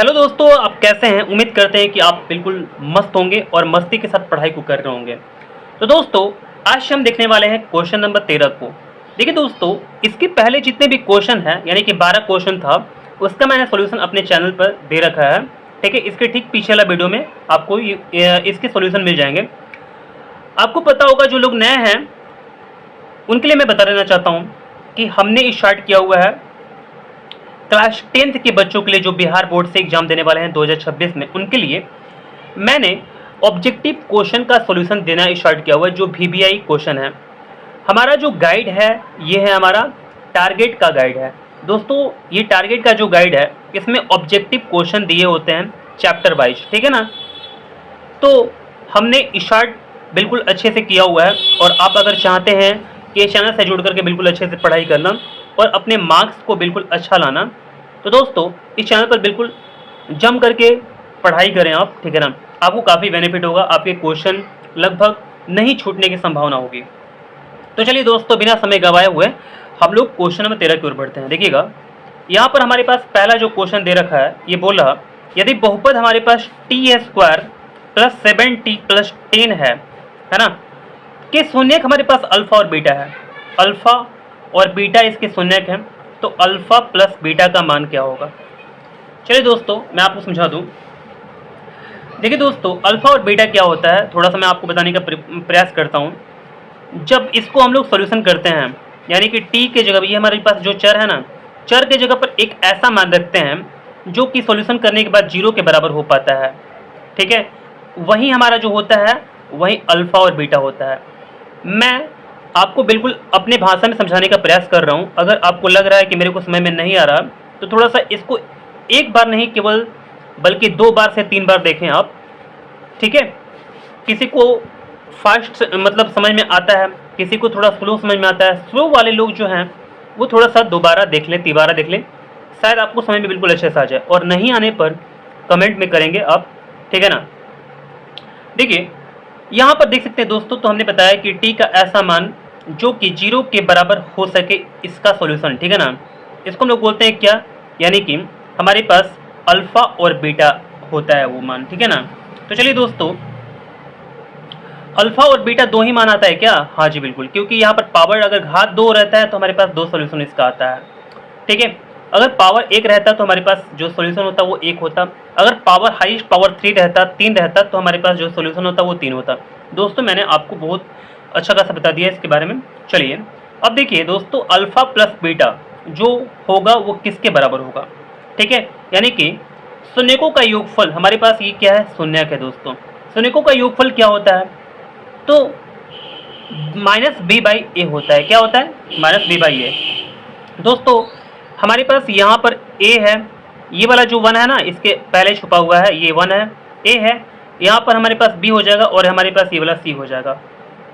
Hello दोस्तों, आप कैसे हैं। उम्मीद करते हैं कि आप बिल्कुल मस्त होंगे और मस्ती के साथ पढ़ाई को कर रहे होंगे। तो दोस्तों, आज हम देखने वाले हैं क्वेश्चन नंबर 13 को। देखिए दोस्तों, इसके पहले जितने भी क्वेश्चन हैं, यानी कि 12 क्वेश्चन था, उसका मैंने सोल्यूशन अपने चैनल पर दे रखा है। ठीक है, इसके ठीक पीछे वाला वीडियो में आपको इसके सोल्यूशन मिल जाएंगे। आपको पता होगा, जो लोग नए हैं उनके लिए मैं बता देना चाहता हूँ कि हमने स्टार्ट किया हुआ है क्लास 10th के बच्चों के लिए, जो बिहार बोर्ड से एग्जाम देने वाले हैं 2026 में, उनके लिए मैंने ऑब्जेक्टिव क्वेश्चन का सॉल्यूशन देना स्टार्ट किया हुआ है, जो VBI क्वेश्चन है। हमारा जो गाइड है, ये है हमारा टारगेट का गाइड है। दोस्तों, ये टारगेट का जो गाइड है, इसमें ऑब्जेक्टिव क्वेश्चन दिए होते हैं चैप्टर वाइज, ठीक है ना। तो हमने स्टार्ट बिल्कुल अच्छे से किया हुआ है, और आप अगर चाहते हैं कि इस चैनल से जुड़ करके बिल्कुल अच्छे से पढ़ाई करना और अपने मार्क्स को बिल्कुल अच्छा लाना, तो दोस्तों इस चैनल पर बिल्कुल जम करके पढ़ाई करें आप, ठीक है ना। आपको काफ़ी बेनिफिट होगा, आपके क्वेश्चन लगभग नहीं छूटने की संभावना होगी। तो चलिए दोस्तों, बिना समय गंवाए हुए हम लोग क्वेश्चन नंबर 13 की ओर बढ़ते हैं। देखिएगा, यहाँ पर हमारे पास पहला जो क्वेश्चन दे रखा है, ये बोल रहा यदि बहुपद हमारे पास t² + 7t + 10 है ना, के शून्यक हमारे पास अल्फा और बीटा है। अल्फा और बीटा इसके शून्यक हैं, तो अल्फा प्लस बीटा का मान क्या होगा। चलिए दोस्तों, मैं आपको समझा दूं। देखिए दोस्तों, अल्फा और बीटा क्या होता है, थोड़ा सा मैं आपको बताने का प्रयास करता हूं। जब इसको हम लोग सॉल्यूशन करते हैं, यानी कि टी के जगह, ये हमारे पास जो चर है ना, चर के जगह पर एक ऐसा मान रखते हैं जो कि सॉल्यूशन करने के बाद 0 के बराबर हो पाता है, ठीक है। वही हमारा जो होता है, वही अल्फा और बीटा होता है। मैं आपको बिल्कुल अपने भाषा में समझाने का प्रयास कर रहा हूँ। अगर आपको लग रहा है कि मेरे को समझ में नहीं आ रहा, तो थोड़ा सा इसको एक बार नहीं, केवल बल्कि 2 बार से 3 बार देखें आप, ठीक है। किसी को फास्ट मतलब समझ में आता है, किसी को थोड़ा स्लो समझ में आता है। स्लो वाले लोग जो हैं वो थोड़ा सा 2 बार देख लें, 3 बार देख लें, शायद आपको समझ में बिल्कुल अच्छे से आ जाए। और नहीं आने पर कमेंट में करेंगे आप, ठीक है ना। देखिए, यहाँ पर देख सकते हैं दोस्तों, तो हमने बताया कि t का ऐसा मान जो कि 0 के बराबर हो सके, इसका सॉल्यूशन, ठीक है ना। इसको हम लोग बोलते हैं क्या, यानी कि हमारे पास अल्फा और बीटा होता है वो मान, ठीक है ना। तो चलिए दोस्तों, अल्फा और बीटा 2 ही मान आता है क्या। हाँ जी बिल्कुल, क्योंकि यहाँ पर पावर अगर घात 2 रहता है तो हमारे पास 2 सॉल्यूशन इसका आता है, ठीक है। अगर पावर 1 रहता तो हमारे पास जो सॉल्यूशन होता वो 1 होता। अगर पावर हाईएस्ट पावर 3 रहता तो हमारे पास जो सॉल्यूशन होता वो 3 होता। दोस्तों, मैंने आपको बहुत अच्छा खासा बता दिया इसके बारे में। चलिए अब देखिए दोस्तों, अल्फा प्लस बीटा जो होगा वो किसके बराबर होगा, ठीक है। यानी कि शून्यकों का योगफल, हमारे पास ये क्या है, शून्यक है दोस्तों। शून्यकों का योगफल क्या होता है, तो -b/a होता है। क्या होता है, -b/a। दोस्तों, हमारे पास यहाँ पर a है, ये वाला जो 1 है ना, इसके पहले छुपा हुआ है, ये 1 है, a है। यहाँ पर हमारे पास b हो जाएगा, और हमारे पास ये वाला c हो जाएगा,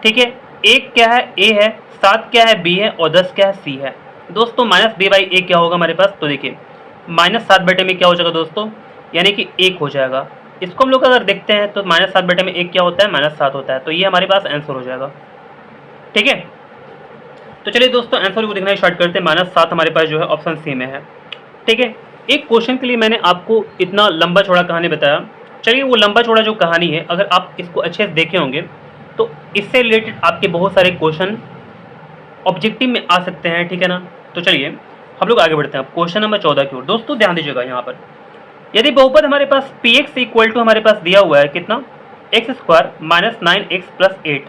ठीक है। 1 क्या है, a है, 7 क्या है, b है, और 10 क्या है, c है। दोस्तों, -b/a क्या होगा हमारे पास, तो देखिए -7 बटे में क्या हो जाएगा दोस्तों, यानी कि 1 हो जाएगा। इसको हम लोग अगर देखते हैं तो -7 बटे में 1 क्या होता है, -7 होता है। तो ये हमारे पास आंसर हो जाएगा, ठीक है। तो चलिए दोस्तों, आंसर को देखना स्टार्ट करते हैं। -7 हमारे पास जो है ऑप्शन सी में है, ठीक है। एक क्वेश्चन के लिए मैंने आपको इतना लंबा चौड़ा कहानी बताया। चलिए, वो लंबा चौड़ा जो कहानी है, अगर आप इसको अच्छे से देखे होंगे तो इससे रिलेटेड आपके बहुत सारे क्वेश्चन ऑब्जेक्टिव में आ सकते हैं, ठीक है ना। तो चलिए हम लोग आगे बढ़ते हैं क्वेश्चन नंबर 14 की ओर। दोस्तों ध्यान दीजिएगा, यहाँ पर यदि बहुपद हमारे पास px इक्वल टू हमारे पास दिया हुआ है कितना, x² - 9x + 8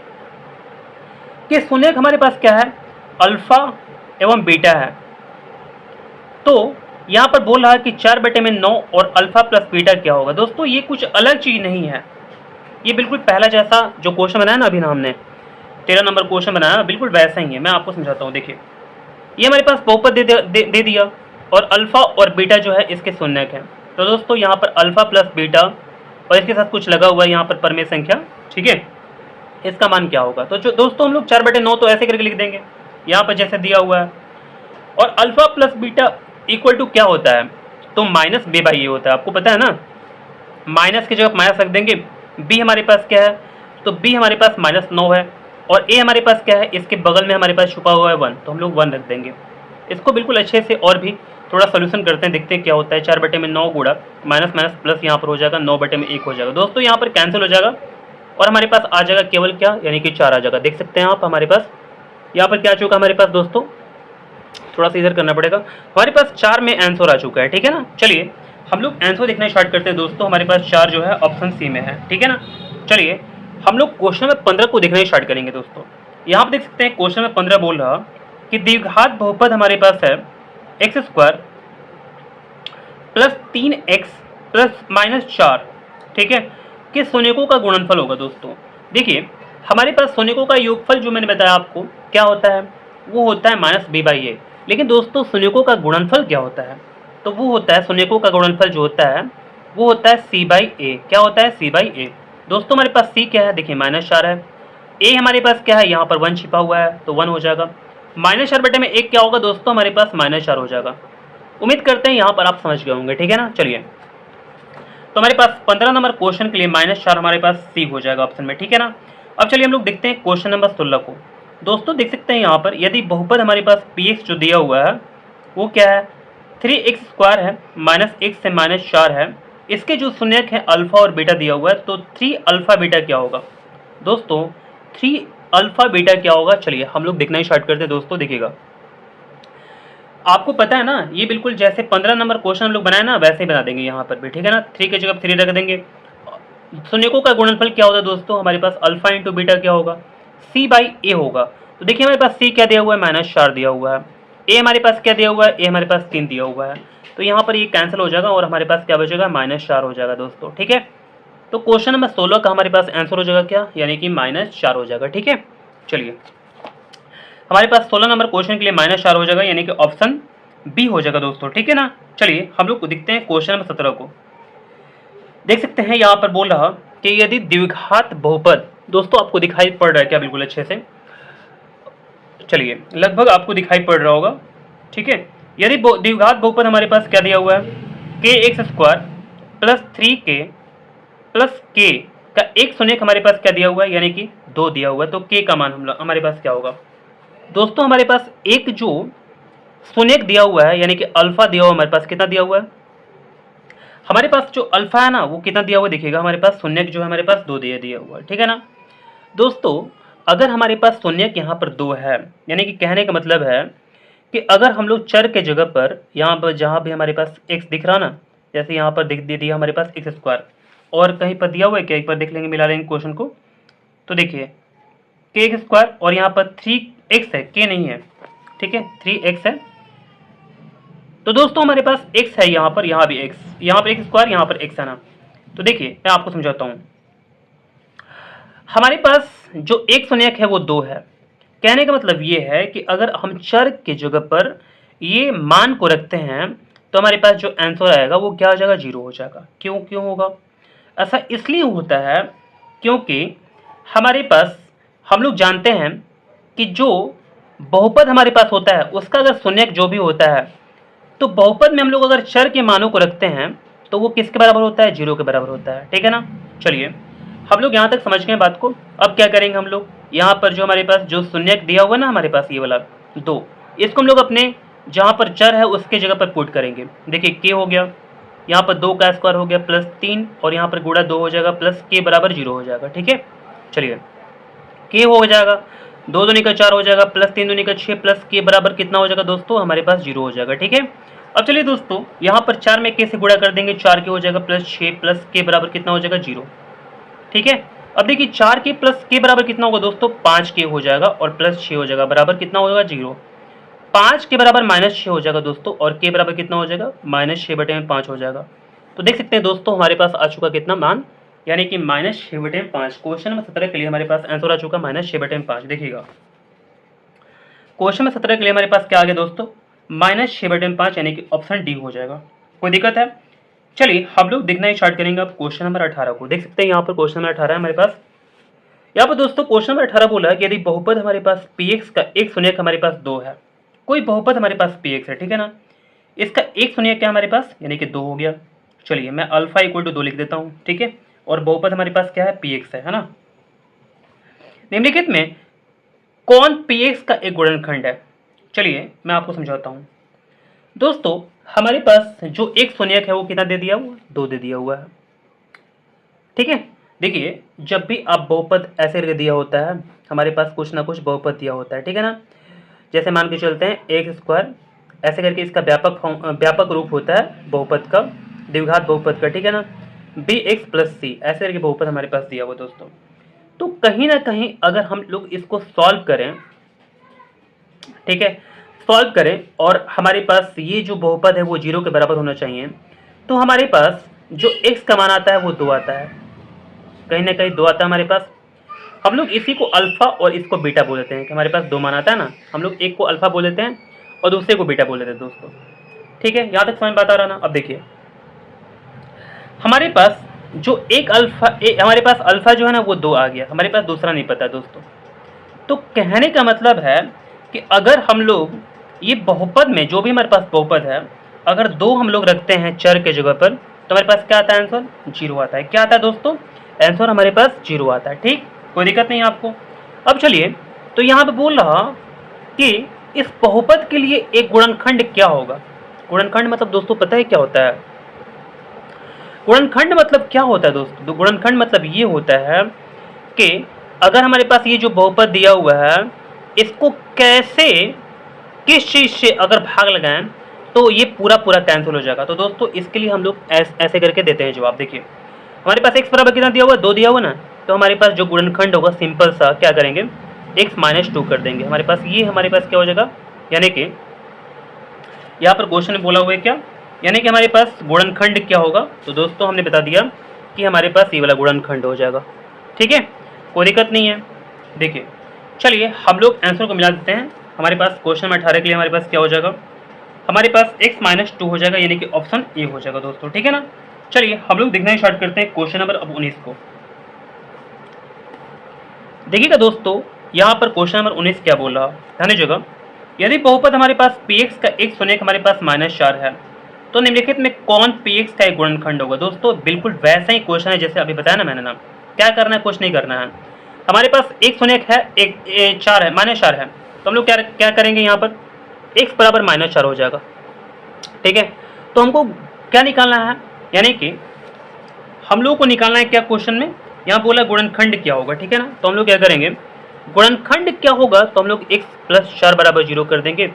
के शून्यक हमारे पास क्या है, अल्फा एवं बीटा है। तो यहाँ पर बोल रहा है कि 4 बटे में 9 और अल्फा प्लस बीटा क्या होगा। दोस्तों, ये कुछ अलग चीज़ नहीं है, ये बिल्कुल पहला जैसा जो क्वेश्चन बनाया ना अभी ना हमने 13 नंबर क्वेश्चन बनाया, बिल्कुल वैसा ही है। मैं आपको समझाता हूँ। देखिए, ये हमारे पास बहुपद दे दिया, और अल्फा और बीटा जो है इसके शून्यक है। तो दोस्तों, यहाँ पर अल्फा प्लस बीटा और इसके साथ कुछ लगा हुआ है यहाँ पर परमेय संख्या, ठीक है। इसका मान क्या होगा, तो जो दोस्तों हम लोग 4 बटे 9 तो ऐसे करके लिख देंगे, यहाँ पर जैसे दिया हुआ है। और alpha plus beta equal to क्या होता है, तो -b/a होता है। आपको पता है ना, माइनस की जगह माइनस रख देंगे। b हमारे पास क्या है, तो b हमारे पास -9 है, और a हमारे पास क्या है, इसके बगल में हमारे पास छुपा हुआ है 1, तो हम लोग 1 रख देंगे। इसको बिल्कुल अच्छे से और भी थोड़ा सोल्यूशन करते हैं, देखते हैं क्या होता है। 4/9 गुणा माइनस माइनस प्लस यहाँ पर हो जाएगा, 9/1 हो जाएगा दोस्तों। यहाँ पर कैंसिल हो जाएगा और हमारे पास आ जाएगा केवल क्या, यानी कि 4 आ जाएगा। देख सकते हैं आप हमारे पास यहाँ पर क्या आ चुका हमारे पास दोस्तों, थोड़ा सा इधर करना पड़ेगा। हमारे पास 4 में आंसर आ चुका है, ठीक है ना। चलिए हम लोग आंसर देखना स्टार्ट करते हैं दोस्तों। हमारे पास 4 जो है ऑप्शन सी में है, ठीक है ना। चलिए हम लोग क्वेश्चन नंबर 15 को देखना स्टार्ट करेंगे दोस्तों। यहाँ पर देख सकते हैं क्वेश्चन नंबर 15 बोल रहा कि द्विघात बहुपद हमारे पास है x square plus 3x plus minus 4, ठीक है, कि शून्यकों का गुणनफल होगा दोस्तों। देखिए हमारे पास शून्यकों का योगफल जो मैंने बताया आपको क्या होता है, वो होता है माइनस बी बाई ए। लेकिन दोस्तों शून्यकों का गुणनफल क्या होता है, तो वो होता है शून्यकों का गुणनफल जो होता है वो होता है सी बाई ए। क्या होता है, सी बाई ए। दोस्तों हमारे पास सी क्या है, देखिए -4 है। ए हमारे पास क्या है, यहाँ पर 1 छिपा हुआ है तो 1 हो जाएगा। -4/1 क्या होगा दोस्तों, हमारे पास -4 हो जाएगा। उम्मीद करते हैं यहाँ पर आप समझ गए होंगे, ठीक है ना। चलिए तो हमारे पास 15 नंबर क्वेश्चन के लिए -4 हमारे पास सी हो जाएगा ऑप्शन में, ठीक है ना। अब चलिए हम लोग देखते हैं क्वेश्चन नंबर 16 को। दोस्तों देख सकते हैं यहाँ पर यदि बहुपद हमारे पास px जो दिया हुआ है वो क्या है, 3x² है, -1 से -4 है। इसके जो शून्यक है अल्फा और बीटा दिया हुआ है, तो 3 अल्फा बीटा क्या होगा दोस्तों, 3 अल्फा बीटा क्या होगा। चलिए हम लोग देखना ही स्टार्ट करते हैं दोस्तों। देखिएगा आपको पता है ना, ये बिल्कुल जैसे 15 नंबर क्वेश्चन हम लोग बनाए ना वैसे ही बना देंगे यहाँ पर भी, ठीक है ना। 3 की जगह 3 रख देंगे। शून्यकों का गुणनफल क्या होता है दोस्तों, हमारे पास अल्फा इंटू बीटा क्या होगा, सी बाई ए होगा। तो देखिए हमारे पास सी क्या दिया हुआ है, -4 दिया हुआ है। ए हमारे पास क्या दिया हुआ है, ए हमारे पास 3 दिया हुआ है। तो यहाँ पर ये कैंसिल हो जाएगा और हमारे पास क्या बचेगा, -4 हो जाएगा दोस्तों, ठीक है। तो क्वेश्चन नंबर 16 का हमारे पास आंसर हो जाएगा क्या, यानी कि -4 हो जाएगा, ठीक है। चलिए हमारे पास 16 नंबर क्वेश्चन के लिए -4 हो जाएगा, यानी कि ऑप्शन बी हो जाएगा दोस्तों, ठीक है ना। चलिए हम लोग देखते हैं क्वेश्चन नंबर 17 को। देख सकते हैं यहाँ पर बोल रहा कि यदि द्विघात बहुपद, दोस्तों आपको दिखाई पड़ रहा है क्या बिल्कुल अच्छे से, चलिए लगभग आपको दिखाई पड़ रहा होगा, ठीक है। यदि द्विघात बहुपद हमारे पास क्या दिया हुआ है, kx² plus 3k plus k का एक शून्यक हमारे पास क्या दिया हुआ है, यानी कि 2 दिया हुआ है। तो k का मान हमारे पास क्या होगा दोस्तों, हमारे पास एक जो शून्यक दिया हुआ है यानी कि अल्फा दिया हुआ, हमारे पास कितना दिया हुआ है, हमारे पास जो अल्फा है ना वो कितना दिया हुआ देखिएगा, हमारे पास शून्यक जो है हमारे पास 2 दिया हुआ है, ठीक है ना दोस्तों। अगर हमारे पास शून्यक यहाँ पर 2 है, यानी कि कहने का मतलब है कि अगर हम लोग चर के जगह पर यहाँ पर जहाँ भी हमारे पास x दिख रहा ना, जैसे यहाँ पर दे दिया हमारे पास x² और कहीं पर दिया हुआ है क्या, एक बार देख लेंगे, मिला लेंगे क्वेश्चन को। तो देखिए kx² और यहाँ पर 3x है, k नहीं है, ठीक है, 3x है। तो दोस्तों हमारे पास x है यहाँ पर, यहाँ भी x, यहाँ पर x², यहाँ पर x है ना। तो देखिए मैं आपको समझाता हूँ, हमारे पास जो एक शून्यक है वो 2 है। कहने का मतलब ये है कि अगर हम चर के जगह पर ये मान को रखते हैं तो हमारे पास जो आंसर आएगा वो क्या हो जाएगा, 0 हो जाएगा। क्यों होगा ऐसा, इसलिए होता है क्योंकि हमारे पास हम लोग जानते हैं कि जो बहुपद हमारे पास होता है उसका अगर शून्यक जो भी होता है, तो बहुपद में हम लोग अगर चर के मानों को रखते हैं तो वो किसके बराबर होता है, 0 के बराबर होता है, ठीक है ना। चलिए हम लोग यहाँ तक समझ गए बात को। अब क्या करेंगे हम लोग, यहाँ पर जो हमारे पास जो शून्यक दिया हुआ ना हमारे पास ये वाला 2, इसको हम लोग अपने जहाँ पर चर है उसके जगह पर पुट करेंगे। देखिए k हो गया, यहाँ पर 2 का स्क्वायर हो गया प्लस 3 और यहाँ पर गुणा 2 हो जाएगा प्लस k बराबर 0 हो जाएगा, ठीक है। चलिए k हो जाएगा, 2 दूनी का 4 हो जाएगा प्लस 3 दूनी का 6 प्लस k बराबर कितना हो जाएगा दोस्तों, हमारे पास 0 हो जाएगा, ठीक है। अब चलिए दोस्तों यहाँ पर 4 में k से गुणा कर देंगे, 4k हो जाएगा प्लस 6 प्लस k बराबर कितना हो जाएगा, 0, ठीक है। अब देखिए 4k प्लस k बराबर कितना होगा दोस्तों, 5k हो जाएगा और प्लस 6 हो जाएगा बराबर कितना हो जाएगा, 0। 5 के बराबर -6 हो जाएगा दोस्तों और k बराबर कितना हो जाएगा, -6/5 हो जाएगा। तो देख सकते हैं दोस्तों हमारे पास आ चुका कितना मान, यानी कि -6/5। क्वेश्चन नंबर 17 के लिए हमारे पास आंसर आ चुका -6/5। देखिएगा क्वेश्चन नंबर 17 के लिए हमारे पास क्या आ गया दोस्तों, -6/5, यानी कि ऑप्शन डी हो जाएगा। कोई दिक्कत है, चलिए हम लोग देखना स्टार्ट करेंगे अब क्वेश्चन नंबर 18 को। देख सकते हैं यहाँ पर क्वेश्चन नंबर 18 है हमारे पास। यहाँ पर दोस्तों क्वेश्चन नंबर 18 बोला है कि यदि बहुपद हमारे पास px का एक शून्यक हमारे पास 2 है, कोई बहुपद हमारे पास px है, ठीक है ना, इसका एक शून्यक क्या हमारे पास, यानी कि 2 हो गया। चलिए मैं अल्फा = 2 लिख देता हूँ, ठीक है, और बहुपद हमारे पास क्या है, px है ना। निम्नलिखित में कौन px का एक गुणनखंड है, चलिए मैं आपको समझाता हूँ दोस्तों। हमारे पास जो एक शून्यक है वो कितना दे दिया हुआ, 2 दे दिया हुआ है। ठीक है, देखिए जब भी आप बहुपद ऐसे करके दिया होता है, हमारे पास कुछ ना कुछ बहुपद दिया होता है, ठीक है ना। जैसे मान के चलते हैं एक्स स्क्वायर, ऐसे करके इसका व्यापक रूप होता है बहुपद का, द्विघात बहुपद का, ठीक है ना। बी एक्स प्लस सी, ऐसे करके बहुपद हमारे पास दिया हुआ दोस्तों। तो कहीं ना कहीं अगर हम लोग इसको सॉल्व करें, ठीक है, सॉल्व करें और हमारे पास ये जो बहुपद है वो 0 के बराबर होना चाहिए, तो हमारे पास जो x का मान आता है वो 2 आता है, कहीं ना कहीं 2 आता है हमारे पास। हम लोग इसी को अल्फा और इसको बीटा बोल देते हैं कि हमारे पास 2 मान आता है ना, हम लोग एक को अल्फा बोल देते हैं और दूसरे को बीटा बोल देते हैं दोस्तों। ठीक है, यहाँ तक समझ बात आ रहा ना। अब देखिए हमारे पास जो एक हमारे पास अल्फा जो है ना वो 2 आ गया, हमारे पास दूसरा नहीं पता दोस्तों। तो कहने का मतलब है कि अगर हम लोग ये बहुपद में जो भी हमारे पास बहुपद है, अगर 2 हम लोग रखते हैं चर के जगह पर, तो हमारे पास क्या आता है आंसर, 0 आता है। क्या आता है दोस्तों, आंसर हमारे पास 0 आता है। ठीक, कोई दिक्कत नहीं आपको। अब चलिए, तो यहाँ पे बोल रहा कि इस बहुपद के लिए एक गुणनखंड क्या होगा। गुणनखंड मतलब दोस्तों पता है क्या होता है, गुणनखंड मतलब क्या होता है दोस्तों, गुणनखंड मतलब ये होता है कि अगर हमारे पास ये जो बहुपद दिया हुआ है, इसको कैसे किस चीज से अगर भाग लगाएं तो ये पूरा कैंसिल हो जाएगा। तो दोस्तों इसके लिए हम लोग ऐसे करके देते हैं जवाब। देखिए हमारे पास x बराबर कितना दिया हुआ, 2 दिया हुआ ना, तो हमारे पास जो गुणनखंड होगा सिंपल सा क्या करेंगे, x माइनस 2 कर देंगे। हमारे पास ये हमारे पास क्या हो जाएगा, यानी कि यहाँ पर क्वेश्चन में बोला हुआ है क्या, यानी कि हमारे पास गुणनखंड क्या होगा। तो दोस्तों हमने बता दिया कि हमारे पास ये वाला गुणनखंड हो जाएगा। ठीक है, कोई दिक्कत नहीं है। देखिए चलिए हम लोग आंसर को मिला देते हैं। हमारे पास क्वेश्चन नंबर 18 के लिए हमारे पास क्या हो जाएगा, हमारे पास x माइनस 2 हो जाएगा, यानी कि ऑप्शन ए हो जाएगा दोस्तों। ठीक है ना, चलिए हम लोग देखना स्टार्ट करते हैं क्वेश्चन नंबर अब 19 को। देखिएगा दोस्तों यहाँ पर क्वेश्चन नंबर 19 क्या बोल रहा, ध्यान दीजिएगा। यदि बहुपद हमारे पास px का एक शून्यक हमारे पास -4 है, तो निम्नलिखित में कौन px का एक गुणनखंड होगा। दोस्तों बिल्कुल वैसा ही क्वेश्चन है जैसे अभी बताया ना मैंने ना, क्या करना है, कुछ नहीं करना है। हमारे पास एक शून्यक है, एक 4 है, -4 है, तो हम लोग क्या करेंगे, यहाँ पर x बराबर -4 हो जाएगा। ठीक है, तो हमको क्या निकालना है, यानी कि हम लोग को निकालना है क्या, क्वेश्चन में यहाँ बोला गुणनखंड क्या होगा। ठीक है ना, तो हम लोग क्या करेंगे, गुणनखंड क्या होगा, तो हम लोग x प्लस 4 बराबर 0 कर देंगे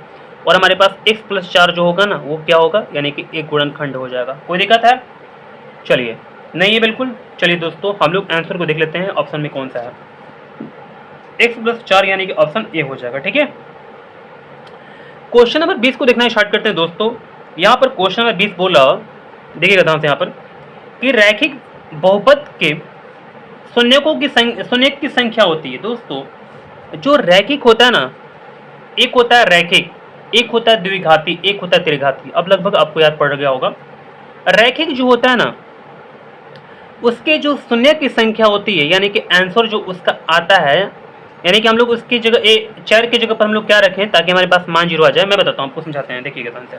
और हमारे पास x प्लस 4 जो होगा ना वो क्या होगा, यानी कि एक गुणनखंड हो जाएगा। कोई दिक्कत है, चलिए नहीं है बिल्कुल। चलिए दोस्तों हम लोग आंसर को देख लेते हैं, ऑप्शन में कौन सा है, x प्लस 4 यानी कि ऑप्शन ए हो जाएगा। ठीक है, क्वेश्चन नंबर 20 को देखना स्टार्ट करते हैं दोस्तों। यहाँ पर क्वेश्चन नंबर 20 बोला, देखिएगा ध्यान से यहाँ पर, कि रैखिक बहुपद के शून्यक की संख्या होती है। दोस्तों जो रैखिक होता है ना, एक होता है रैखिक, एक होता है द्विघाती, एक होता है त्रिघाती। अब लगभग आपको याद पड़ गया होगा। रैखिक जो होता है ना, उसके जो शून्य की संख्या होती है, यानी कि आंसर जो उसका आता है, यानी कि हम लोग उसकी जगह 4 की जगह पर हम लोग क्या रखें ताकि हमारे पास मान 0 आ जाए। मैं बताता हूँ आपको, समझाते हैं, देखिएगा ध्यान से।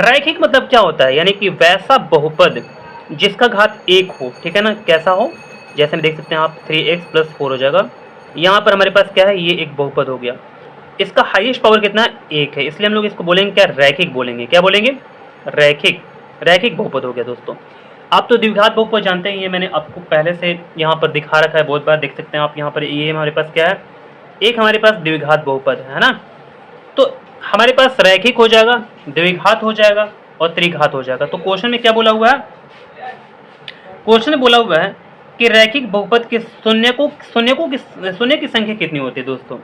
रैखिक मतलब क्या होता है, यानी कि वैसा बहुपद जिसका घात 1 हो। ठीक है ना, कैसा हो, जैसे हम देख सकते हैं आप 3x प्लस 4 हो जाएगा। यहाँ पर हमारे पास क्या है, ये एक बहुपद हो गया, इसका हाईएस्ट पावर कितना है, 1 है, इसलिए हम लोग इसको बोलेंगे क्या, रैखिक बोलेंगे। क्या बोलेंगे, रैखिक बहुपद हो गया दोस्तों। आप तो द्विघात बहुपद जानते ही हैं, मैंने आपको पहले से यहाँ पर दिखा रखा है बहुत बार, देख सकते हैं आप यहाँ पर। ये हमारे पास क्या है, एक हमारे पास द्विघात बहुपद है ना, तो हमारे पास रैखिक हो जाएगा, द्विघात हो जाएगा और त्रिघात हो जाएगा। तो क्वेश्चन में क्या बोला हुआ है, क्वेश्चन में बोला हुआ है कि रैखिक बहुपद के शून्य की संख्या कितनी होती है दोस्तों।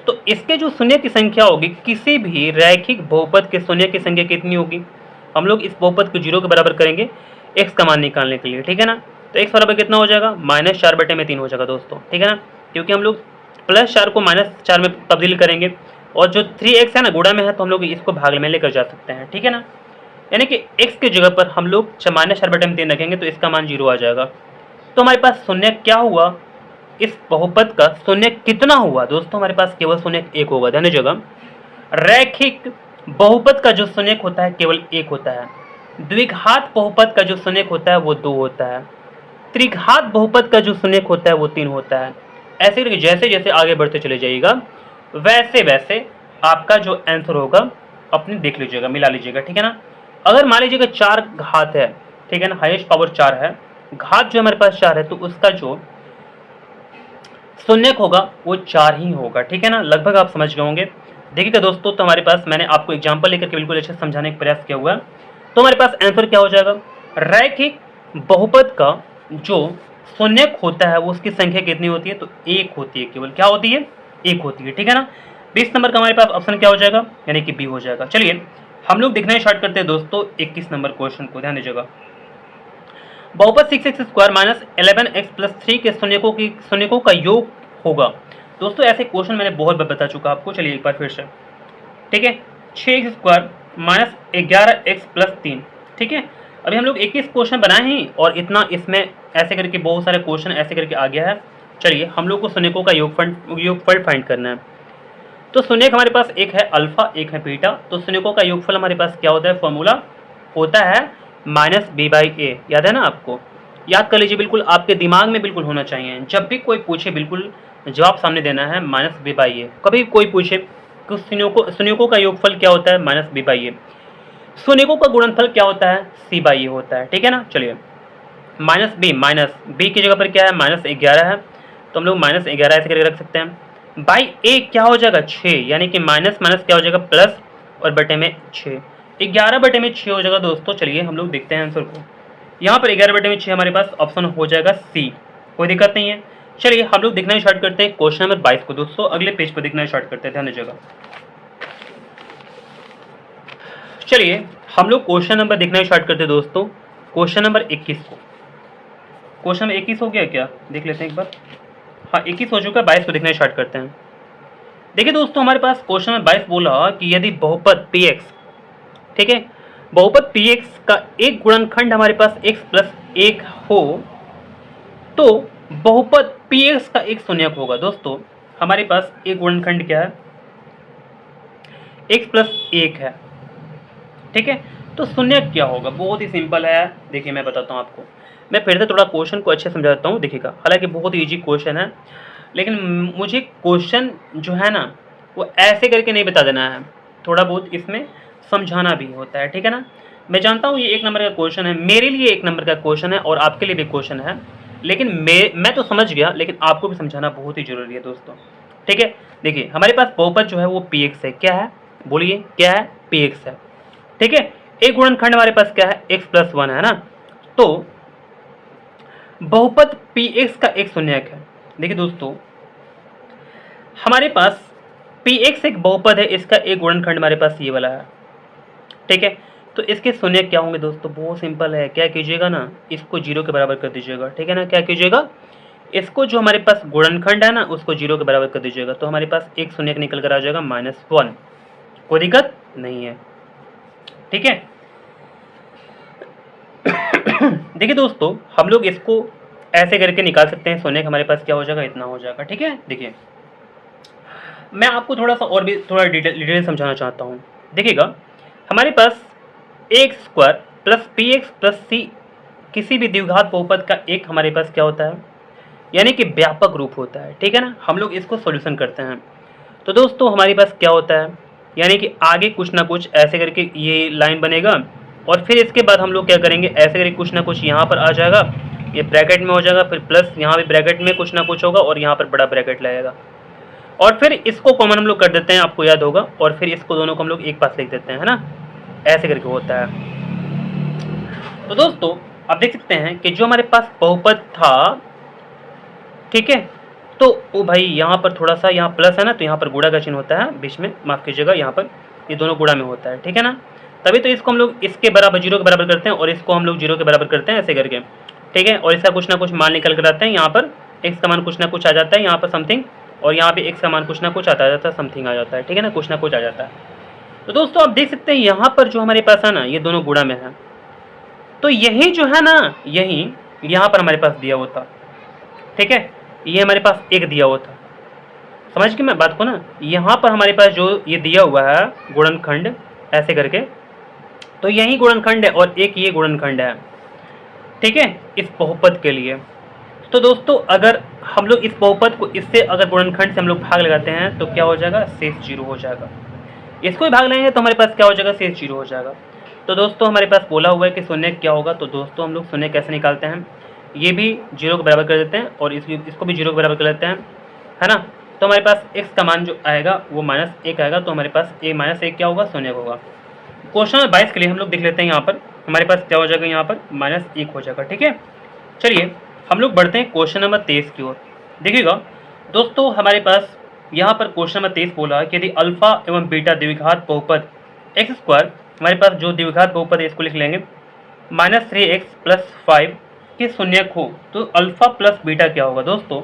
तो इसके जो शून्य की संख्या होगी, किसी भी रैखिक बहुपद के शून्य की संख्या कितनी होगी, हम लोग इस बहुपद को 0 के बराबर करेंगे x का मान निकालने के लिए। ठीक है ना, तो x बराबर कितना हो जाएगा, -4/3 हो जाएगा दोस्तों। ठीक है ना, क्योंकि हम लोग +4 को -4 में तब्दील करेंगे और जो 3x है ना गुणा में है, तो हम लोग इसको भाग में लेकर जा सकते हैं। ठीक है ना, यानी कि x की जगह पर हम लोग -4/3 रखेंगे तो इसका मान 0 आ जाएगा। तो हमारे पास शून्य क्या हुआ, इस बहुपद का शून्य कितना हुआ दोस्तों, हमारे पास केवल शून्य 1 होगा। ध्यान दीजिएगा, रैखिक बहुपद का जो शून्य होता है केवल 1 होता है, द्विघात बहुपद का जो शून्य होता है वो 2 होता है, त्रिघात बहुपद का जो शून्य होता है वो 3 होता है। ऐसे करके जैसे जैसे आगे बढ़ते चले जाइएगा, वैसे वैसे आपका जो आंसर होगा अपने देख लीजिएगा, मिला लीजिएगा, ठीक है ना। अगर मान लीजिएगा 4 घात है, ठीक है ना, हाईएस्ट पावर 4 है, घात जो हमारे पास 4 है, तो उसका जो शून्यक होगा वो 4 ही होगा, ठीक है ना। लगभग आप समझ गए होंगे। देखिएगा दोस्तों, तो हमारे पास मैंने आपको एग्जांपल लेकर के बिल्कुल अच्छे से समझाने का प्रयास किया हुआ है। तो हमारे पास आंसर क्या हो जाएगा, रैखिक बहुपद का जो शून्यक होता है वो उसकी संख्या कितनी होती है, तो 1 होती है, केवल क्या होती है, 1 होती है, ठीक है ना। 20 नंबर का हमारे पास ऑप्शन क्या हो जाएगा, यानी कि बी हो जाएगा। चलिए हम लोग देखना स्टार्ट करते हैं दोस्तों 21 नंबर क्वेश्चन को, ध्यान दीजिएगा। बहुपद 6x square minus 11x plus 3 के शून्यकों का योग होगा। दोस्तों ऐसे क्वेश्चन मैंने बहुत बार बता चुका आपको, चलिए एक बार फिर से, ठीक है। 6x square minus 11x plus 3, ठीक है। अभी हम लोग 21 क्वेश्चन बनाए हैं और इतना इसमें ऐसे करके बहुत सारे क्वेश्चन ऐसे करके आ गया है। चलिए हम लोग को शून्यकों का योगफल फाइंड करना है। तो शून्यक हमारे पास एक है अल्फा, एक है बीटा, तो शून्यकों का योगफल हमारे पास क्या होता है, फॉर्मूला होता है माइनस बी बाई ए। याद है ना आपको, याद कर लीजिए, बिल्कुल आपके दिमाग में बिल्कुल होना चाहिए। जब भी कोई पूछे बिल्कुल जवाब सामने देना है माइनस बी बाई ए। कभी कोई पूछे कि शून्यकों का योगफल क्या होता है, माइनस बी बाई ए। शून्यकों का गुणनफल क्या होता है, सी बाई ए होता है, ठीक है ना। चलिए माइनस बी की जगह पर क्या है, माइनस 11 है, तो हम लोग माइनस 11 ऐसे करके रख सकते हैं। बाई ए क्या हो जाएगा, 6, यानी कि माइनस माइनस क्या हो जाएगा, प्लस, और बटे में 6, 11 बटे में 6 हो जाएगा दोस्तों। चलिए हम लोग देखते हैं आंसर को। यहाँ पर 11 बटे में 6 हमारे पास ऑप्शन हो जाएगा सी, कोई दिक्कत नहीं है। चलिए हम लोग देखना स्टार्ट करते हैं क्वेश्चन नंबर 22 को दोस्तों, अगले पेज पर देखना स्टार्ट करते हैं, ध्यान दीजिएगा। चलिए हम लोग क्वेश्चन नंबर देखना स्टार्ट करते हैं दोस्तों, क्वेश्चन नंबर 21 को। क्वेश्चन नंबर 21 हो गया क्या, देख लेते हैं एक बार। हाँ 21 हो चुका है, 22 को देखना स्टार्ट करते हैं। देखिए दोस्तों हमारे पास क्वेश्चन नंबर 22 बोला कि यदि बहुपद px, ठीक है, बहुपद px का एक गुणनखंड हमारे पास x प्लस 1 हो तो बहुपद px का एक शून्यक होगा। दोस्तों हमारे पास एक गुणनखंड क्या है, x प्लस 1 है, ठीक है। तो शून्यक क्या होगा, बहुत ही सिंपल है। देखिए मैं बताता हूँ आपको, मैं फिर से थोड़ा क्वेश्चन को अच्छे समझा देता हूँ। देखिएगा, हालांकि बहुत ही ईजी क्वेश्चन है, लेकिन मुझे क्वेश्चन जो है ना वो ऐसे करके नहीं बता देना है, थोड़ा बहुत इसमें समझाना भी होता है, ठीक है ना। मैं जानता हूँ ये 1 नंबर का क्वेश्चन है, मेरे लिए 1 नंबर का क्वेश्चन है और आपके लिए भी क्वेश्चन है, लेकिन मैं तो समझ गया, लेकिन आपको भी समझाना बहुत ही जरूरी है दोस्तों, ठीक है। देखिए हमारे पास बहुपद जो है वो px है, क्या है बोलिए, क्या है, px है, ठीक है। एक गुणनखंड हमारे पास क्या है, x प्लस 1 है ना, तो बहुपद px का एक शून्यक है। देखिए दोस्तों हमारे पास px एक बहुपद है, इसका एक गुणनखंड हमारे पास ये वाला है, ठीक है। तो इसके शून्यक क्या होंगे दोस्तों, बहुत सिंपल है, क्या कीजिएगा ना, इसको 0 के बराबर कर दीजिएगा, ठीक है ना। क्या कीजिएगा, इसको जो हमारे पास गुणनखंड है ना उसको 0 के बराबर कर दीजिएगा, तो हमारे पास एक शून्यक निकल कर आ जाएगा -1, कोई दिक्कत नहीं है, ठीक है। देखिए दोस्तों हम लोग इसको ऐसे करके निकाल सकते हैं, शून्यक हमारे पास क्या हो जाएगा, इतना हो जाएगा, ठीक है। देखिए मैं आपको थोड़ा सा और भी थोड़ा डिटेल समझाना चाहता हूँ। देखिएगा हमारे पास x square plus p x plus c किसी भी द्विघात बहुपद का एक हमारे पास क्या होता है, यानी कि व्यापक रूप होता है, ठीक है ना। हम लोग इसको सॉल्यूशन करते हैं, तो दोस्तों हमारे पास क्या होता है, यानी कि आगे कुछ ना कुछ ऐसे करके ये लाइन बनेगा और फिर इसके बाद हम लोग क्या करेंगे, ऐसे करके कुछ ना कुछ यहाँ पर आ जाएगा, ये ब्रैकेट में हो जाएगा, फिर प्लस यहाँ भी ब्रैकेट में कुछ ना कुछ होगा और यहाँ पर बड़ा ब्रैकेट लगेगा, और फिर इसको कॉमन हम लोग कर देते हैं, आपको याद होगा, और फिर इसको दोनों को हम लोग एक पास लिख देते हैं, है ना, ऐसे करके होता है। तो दोस्तों आप देख सकते हैं कि जो हमारे पास बहुपद था, ठीक है, तो वो भाई यहाँ पर थोड़ा सा यहाँ प्लस है ना, तो यहाँ पर गुणा का चिन्ह होता है बीच में, माफ कीजिएगा, यहाँ पर ये दोनों गुणा में होता है, ठीक है ना। तभी तो इसको हम लोग इसके बराबर 0 के बराबर करते हैं और इसको हम लोग 0 के बराबर करते हैं, ऐसे करके, ठीक है। और इसका कुछ ना कुछ मान निकल कर आते हैं, यहाँ पर x का मान कुछ ना कुछ आ जाता है यहाँ पर समथिंग, और यहाँ पे x का मान कुछ ना कुछ आता जाता है, समथिंग आ जाता है, ठीक है ना, कुछ ना कुछ आ जाता है। तो दोस्तों आप देख सकते हैं यहाँ पर जो हमारे पास है ना, ये दोनों गुणा में है, तो यही जो है ना, यही यहाँ पर हमारे पास दिया हुआ था, ठीक है, ये हमारे पास एक दिया हुआ था, समझ के मैं बात को ना, यहाँ पर हमारे पास जो ये दिया हुआ है गुणनखंड ऐसे करके, तो यही गुणनखंड है और एक ये गुणनखंड है, ठीक है, इस बहुपद के लिए। तो दोस्तों अगर हम लोग इस बहुपद को इससे अगर गुणनखंड से हम लोग भाग लगाते हैं तो क्या हो जाएगा, शेष 0 हो जाएगा, इसको भी भाग लेंगे तो हमारे पास क्या हो जाएगा, शेष 0 हो जाएगा। तो दोस्तों हमारे पास बोला हुआ है कि शून्य क्या होगा, तो दोस्तों हम लोग शून्य कैसे निकालते हैं, ये भी 0 के बराबर कर देते हैं और इसको भी 0 के बराबर कर लेते हैं, है ना। तो हमारे पास x का मान जो आएगा वो -1 आएगा, तो हमारे पास -1 क्या होगा, शून्य होगा। क्वेश्चन नंबर 22 के लिए हम लोग देख लेते हैं, यहाँ पर हमारे पास क्या हो जाएगा, यहाँ पर -1 हो जाएगा। ठीक है, चलिए हम लोग बढ़ते हैं क्वेश्चन नंबर 23 की ओर। देखिएगा दोस्तों, हमारे पास यहाँ पर क्वेश्चन नंबर 23 बोला कि यदि अल्फा एवं बीटा द्विघात बहुपद x², हमारे पास जो द्विघात बहुपद है इसको लिख लेंगे -3x + 5 के शून्यक हो, तो अल्फा प्लस बीटा क्या होगा दोस्तों।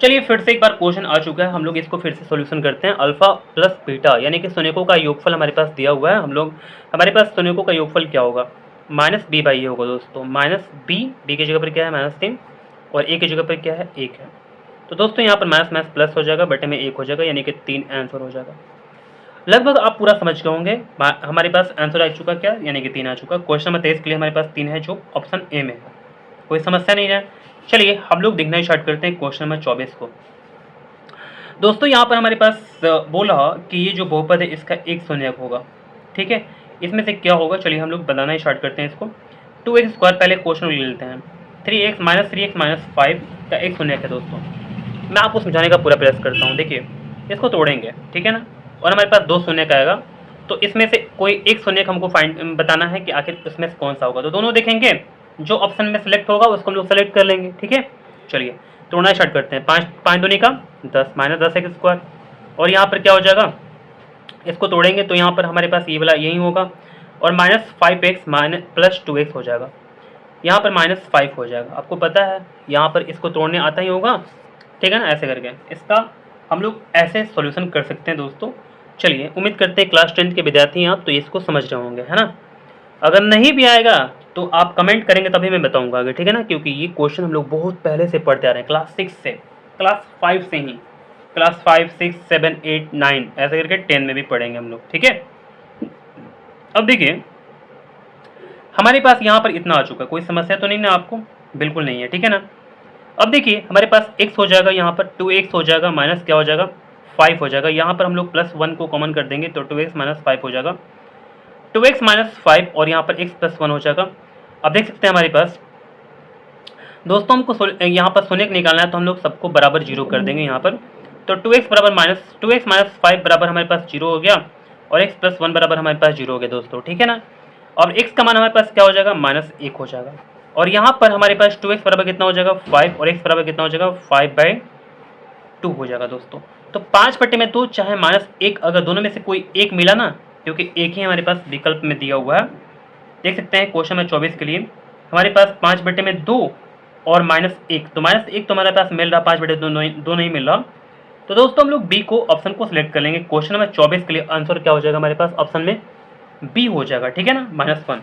चलिए फिर से एक बार क्वेश्चन आ चुका है, हम लोग इसको फिर से सॉल्यूशन करते हैं। अल्फा प्लस बीटा यानी कि शून्यकों का योगफल हमारे पास दिया हुआ है, हमारे पास शून्यकों का योगफल क्या होगा, -b/a होगा दोस्तों। -b की जगह पर क्या है -3 और a की जगह पर क्या है 1 है। तो दोस्तों यहाँ पर माइनस प्लस हो जाएगा, बटे में 1 हो जाएगा, यानी कि 3 आंसर हो जाएगा। लगभग आप पूरा समझ गए होंगे। हमारे पास आंसर आ चुका क्या, यानी कि 3 आ चुका। क्वेश्चन नंबर 23 के लिए हमारे पास 3 है, जो ऑप्शन ए में है, कोई समस्या नहीं है। चलिए हम लोग देखना स्टार्ट करते हैं क्वेश्चन नंबर 24 को। दोस्तों यहाँ पर हमारे पास बोला कि ये जो बहुपद है इसका एक शून्यक होगा। ठीक है, इसमें से क्या होगा, चलिए हम लोग बताना स्टार्ट करते हैं इसको। 2x² पहले क्वेश्चन ले लेते हैं। 3x - 5 का एक शून्यक है दोस्तों। मैं आपको समझाने का पूरा प्रयास करता हूँ। देखिए इसको तोड़ेंगे, ठीक है ना, और हमारे पास 2 शून्यक आएगा, तो इसमें से कोई एक शून्यक हमको बताना है कि आखिर उसमें से कौन सा होगा। तो दोनों देखेंगे, जो ऑप्शन में सेलेक्ट होगा उसको हम लोग सेलेक्ट कर लेंगे। ठीक है, चलिए तोड़ना स्टार्ट करते हैं। 5 दूनी का 10 -10x², और यहाँ पर क्या हो जाएगा, इसको तोड़ेंगे तो यहाँ पर हमारे पास ये वाला यही होगा, और -5x + 2x हो जाएगा। यहाँ पर -5 हो जाएगा। आपको पता है यहाँ पर इसको तोड़ने आता ही होगा, ठीक है ना, ऐसे करके इसका हम लोग ऐसे सॉल्यूशन कर सकते हैं दोस्तों। चलिए उम्मीद करते हैं क्लास 10 के विद्यार्थी हैं आप, तो इसको समझ रहे होंगे, है ना। अगर नहीं भी आएगा तो आप कमेंट करेंगे तभी मैं बताऊंगा आगे, ठीक है ना, क्योंकि ये क्वेश्चन हम लोग बहुत पहले से पढ़ते आ रहे हैं, क्लास 6 से, क्लास 5 से ही, क्लास 5, 6, 7, 8, 9 ऐसे करके 10 में भी पढ़ेंगे हम लोग। ठीक है, अब देखिए हमारे पास यहाँ पर इतना आ चुका, कोई समस्या तो नहीं ना आपको, बिल्कुल नहीं है, ठीक है ना। अब देखिए हमारे पास x हो जाएगा, यहाँ पर 2x हो जाएगा, माइनस क्या हो जाएगा 5 हो जाएगा। यहाँ पर हम लोग +1 को कॉमन कर देंगे तो 2x - 5 हो जाएगा, 2x - 5 और यहाँ पर x + 1 हो जाएगा। अब देख सकते हैं हमारे पास दोस्तों हमको यहाँ पर शून्यक निकालना है, तो हम लोग सबको बराबर 0 कर देंगे यहाँ पर। तो 2x - 5 बराबर हमारे पास 0 हो गया, और x + 1 बराबर हमारे पास 0 हो गया दोस्तों, ठीक है ना। और x का मान हमारे पास क्या हो जाएगा, -1 हो जाएगा, और यहाँ पर हमारे पास 2x बराबर कितना हो जाएगा 5, और x बराबर कितना हो जाएगा 5/2 हो जाएगा दोस्तों। तो 5/2 चाहे -1, अगर दोनों में से कोई एक मिला ना, क्योंकि एक ही हमारे पास विकल्प में दिया हुआ है, देख सकते हैं क्वेश्चन नंबर 24 के लिए हमारे पास 5/2 और -1, तो -1 तो हमारे पास मिल रहा, 5/2 नहीं मिल रहा। तो दोस्तों हम लोग बी को ऑप्शन को सिलेक्ट कर लेंगे। क्वेश्चन नंबर 24 के लिए आंसर क्या हो जाएगा हमारे पास, ऑप्शन में बी हो जाएगा, ठीक है ना, -1।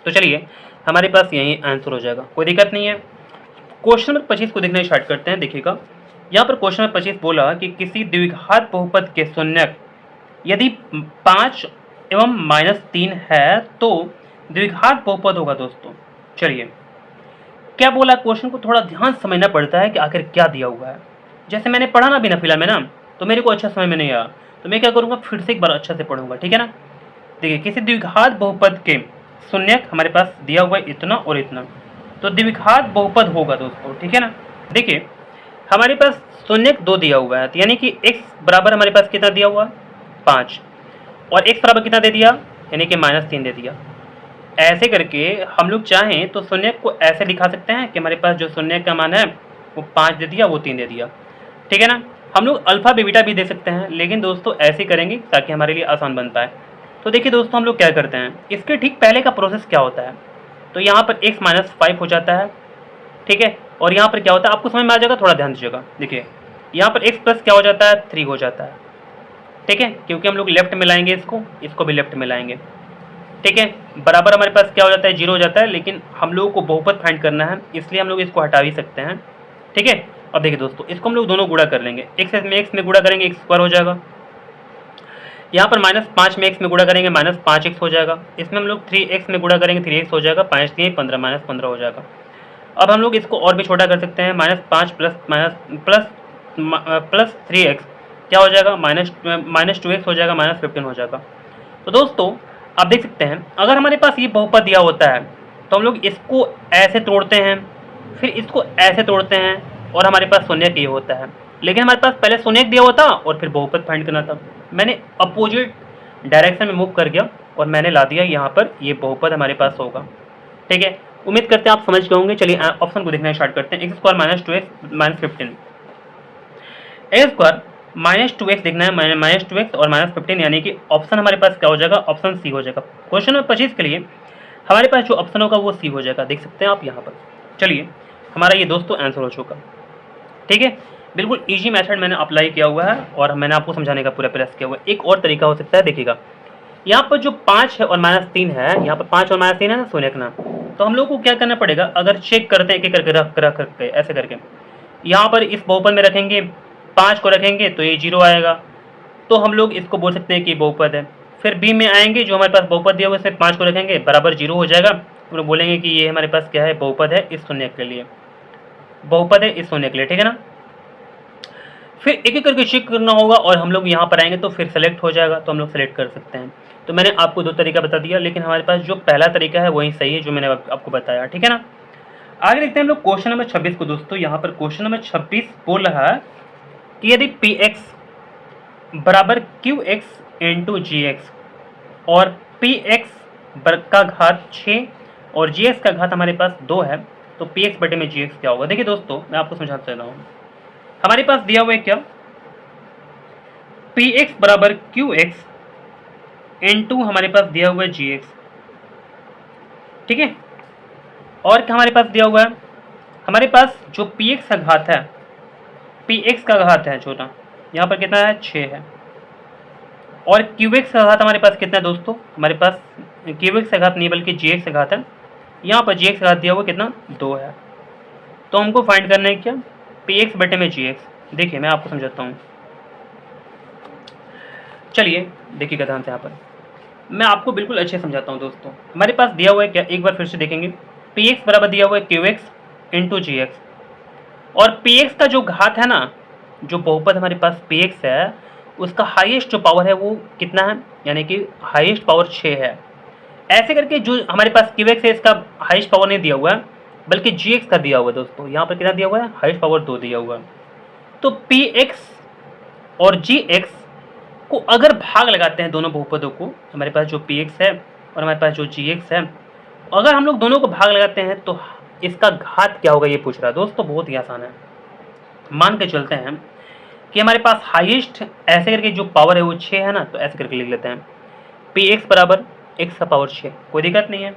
तो चलिए हमारे पास यही आंसर हो जाएगा, कोई दिक्कत नहीं है। क्वेश्चन नंबर 25 को देखना स्टार्ट करते हैं। देखिएगा यहाँ पर क्वेश्चन नंबर 25 बोला कि किसी द्विघात बहुपद के शून्यक यदि 5 एवं -3 है तो द्विघात बहुपद होगा दोस्तों। चलिए क्या बोला, क्वेश्चन को थोड़ा ध्यान समझना पड़ता है कि आखिर क्या दिया हुआ है। जैसे मैंने पढ़ा ना बिना फिलहाल में ना, तो मेरे को अच्छा समझ में नहीं आया, तो मैं क्या करूँगा, फिर से एक बार अच्छा से पढ़ूंगा, ठीक है ना। देखिए किसी द्विघात बहुपद के शून्यक हमारे पास दिया हुआ है इतना और इतना, तो द्विघात बहुपद होगा दोस्तों, ठीक है ना। देखिए हमारे पास शून्यक 2 दिया हुआ है, तो यानी कि x बराबर हमारे पास कितना दिया हुआ है 5, और x बराबर कितना दे दिया, यानी कि -3 दे दिया। ऐसे करके हम लोग चाहें तो शून्यक को ऐसे दिखा सकते हैं कि हमारे पास जो शून्यक का मान है वो 5 दे दिया, वो 3 दे दिया, ठीक है ना। हम लोग अल्फा बीटा भी दे सकते हैं, लेकिन दोस्तों ऐसे करेंगे ताकि हमारे लिए आसान बन पाए। तो देखिए दोस्तों हम लोग क्या करते हैं, इसके ठीक पहले का प्रोसेस क्या होता है, तो यहाँ पर x - 5 हो जाता है, ठीक है, और यहाँ पर क्या होता है आपको समझ में आ जाएगा, थोड़ा ध्यान दीजिएगा। देखिए यहाँ पर x प्लस क्या हो जाता है 3 हो जाता है, ठीक है, क्योंकि हम लोग लेफ्ट में लाएंगे, इसको भी लेफ्ट में लाएंगे, ठीक है। बराबर हमारे पास क्या हो जाता है 0 हो जाता है, लेकिन हम लोगों को बहुपद फाइंड करना है, इसलिए हम लोग इसको हटा भी सकते हैं, ठीक है। अब देखिए दोस्तों इसको हम लोग दोनों गुणा कर लेंगे, x में गुणा करेंगे x² हो जाएगा, यहाँ पर -5 में x में गुणा करेंगे -5x हो जाएगा, इसमें हम लोग 3x में गुणा करेंगे 3x हो जाएगा, 5 3 15 -15 हो जाएगा। अब हम लोग इसको और भी छोटा कर सकते हैं, -5 प्लस 3x, क्या हो जाएगा, -2x हो जाएगा, -15 हो जाएगा। तो दोस्तों आप देख सकते हैं अगर हमारे पास ये बहुपद दिया होता है तो हम लोग इसको ऐसे तोड़ते हैं, फिर इसको ऐसे तोड़ते हैं, और हमारे पास शून्यक ये होता है। लेकिन हमारे पास पहले शून्यक दिया होता और फिर बहुपद फाइंड करना था। मैंने अपोजिट डायरेक्शन में मूव कर गया और मैंने ला दिया यहाँ पर ये बहुपद हमारे पास होगा। ठीक है, उम्मीद करते हैं आप समझ गए होंगे। चलिए ऑप्शन को देखना स्टार्ट करते हैं। x² -2x -15, x² -2x देखना है, -2x और -15, यानी कि ऑप्शन हमारे पास क्या हो जाएगा, ऑप्शन सी हो जाएगा। क्वेश्चन नंबर 25 के लिए हमारे पास जो ऑप्शन होगा वो सी हो जाएगा, देख सकते हैं आप यहाँ पर। चलिए हमारा ये दोस्तों आंसर हो चुका। ठीक है, बिल्कुल इजी मेथड मैंने अप्लाई किया हुआ है और मैंने आपको समझाने का पूरा प्रयास किया हुआ है। एक और तरीका हो सकता है, देखिएगा यहाँ पर जो 5 है और -3 है, यहाँ पर 5 और -3 है ना शून्यक ना, तो हम लोग को क्या करना पड़ेगा, अगर चेक करते हैं एक करके रख करके ऐसे करके यहाँ पर इस बहुपद में रखेंगे, 5 को रखेंगे तो ये 0 आएगा, तो हम लोग इसको बोल सकते हैं कि बहुपद है। फिर बी में आएंगे, जो हमारे पास बहुपद दिया हुआ है, 5 को रखेंगे बराबर 0 हो जाएगा, हम लोग बोलेंगे कि ये हमारे पास क्या है, बहुपद है इस शून्यक के लिए, बहुपद है इस शून्यक के लिए। ठीक है ना, फिर एक एक करके चेक करना होगा और हम लोग यहाँ पर आएंगे तो फिर सेलेक्ट हो जाएगा, तो हम लोग सेलेक्ट कर सकते हैं। तो मैंने आपको 2 तरीका बता दिया, लेकिन हमारे पास जो पहला तरीका है वही सही है जो मैंने आपको बताया। ठीक है ना, आगे देखते हैं हम लोग क्वेश्चन नंबर 26 को। दोस्तों यहाँ पर क्वेश्चन नंबर 26 बोल रहा है कि यदि px बराबर qx इंटू gx और px का घात 6 और gx का घात हमारे पास 2 है, तो px बटे में gx क्या होगा। देखिए दोस्तों मैं आपको समझा देता हूँ। हमारे पास दिया हुआ है क्या, px बराबर qx इंटू हमारे पास दिया हुआ है gx। ठीक है, और क्या हमारे पास दिया हुआ है, हमारे पास जो px का घात है, px का घात है छोटा, यहाँ पर कितना है 6 है, और qx का घात हमारे पास कितना है दोस्तों, हमारे पास qx का घात नहीं बल्कि gx का घात है, यहाँ पर gx का घात दिया हुआ कितना 2 है। तो हमको फाइंड करना है क्या, px बटे में gx। देखिए मैं आपको समझाता हूँ, चलिए देखिएगा ध्यान से, यहाँ पर मैं आपको बिल्कुल अच्छे समझाता हूँ दोस्तों। हमारे पास दिया हुआ है क्या, एक बार फिर से देखेंगे, px बराबर दिया हुआ है qx इंटू gx, और px का जो घात है ना, जो बहुपद हमारे पास px है, उसका हाईएस्ट जो पावर है वो कितना है, यानी कि हाईएस्ट पावर 6 है। ऐसे करके जो हमारे पास qx है इसका हाईएस्ट पावर नहीं दिया हुआ है बल्कि gx का दिया हुआ है दोस्तों। यहाँ पर कितना दिया हुआ है, हाईएस्ट पावर 2 दिया हुआ है। तो px और gx को अगर भाग लगाते हैं दोनों बहुपदों को, हमारे पास जो px है और हमारे पास जो gx है, अगर हम लोग दोनों को भाग लगाते हैं तो इसका घात क्या होगा ये पूछ रहा है दोस्तों। बहुत ही आसान है, मान के चलते हैं कि हमारे पास हाईएस्ट ऐसे करके जो पावर है वो 6 है ना, तो ऐसे करके लिख लेते हैं px बराबर x का पावर 6, कोई दिक्कत नहीं है।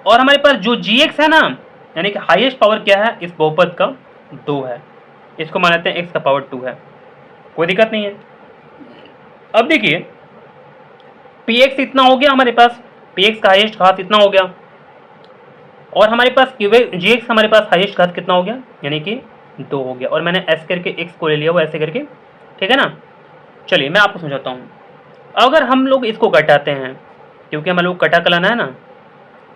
और हमारे पास जो gx है ना, यानी कि हाईएस्ट पावर क्या है इस बहुपद का 2 है, इसको मान लेते हैं x का पावर 2 है, कोई दिक्कत नहीं है। अब देखिए px इतना हो गया हमारे पास, px का हाईएस्ट घात इतना हो गया, और हमारे पास gx हमारे पास हाईएस्ट घात कितना हो गया, यानी कि 2 हो गया, और मैंने ऐसे करके x को ले लिया हुआ ऐसे करके। ठीक है ना, चलिए मैं आपको समझाता हूँ। अगर हम लोग इसको घटाते हैं, क्योंकि हम लोग कटा कलाना है ना,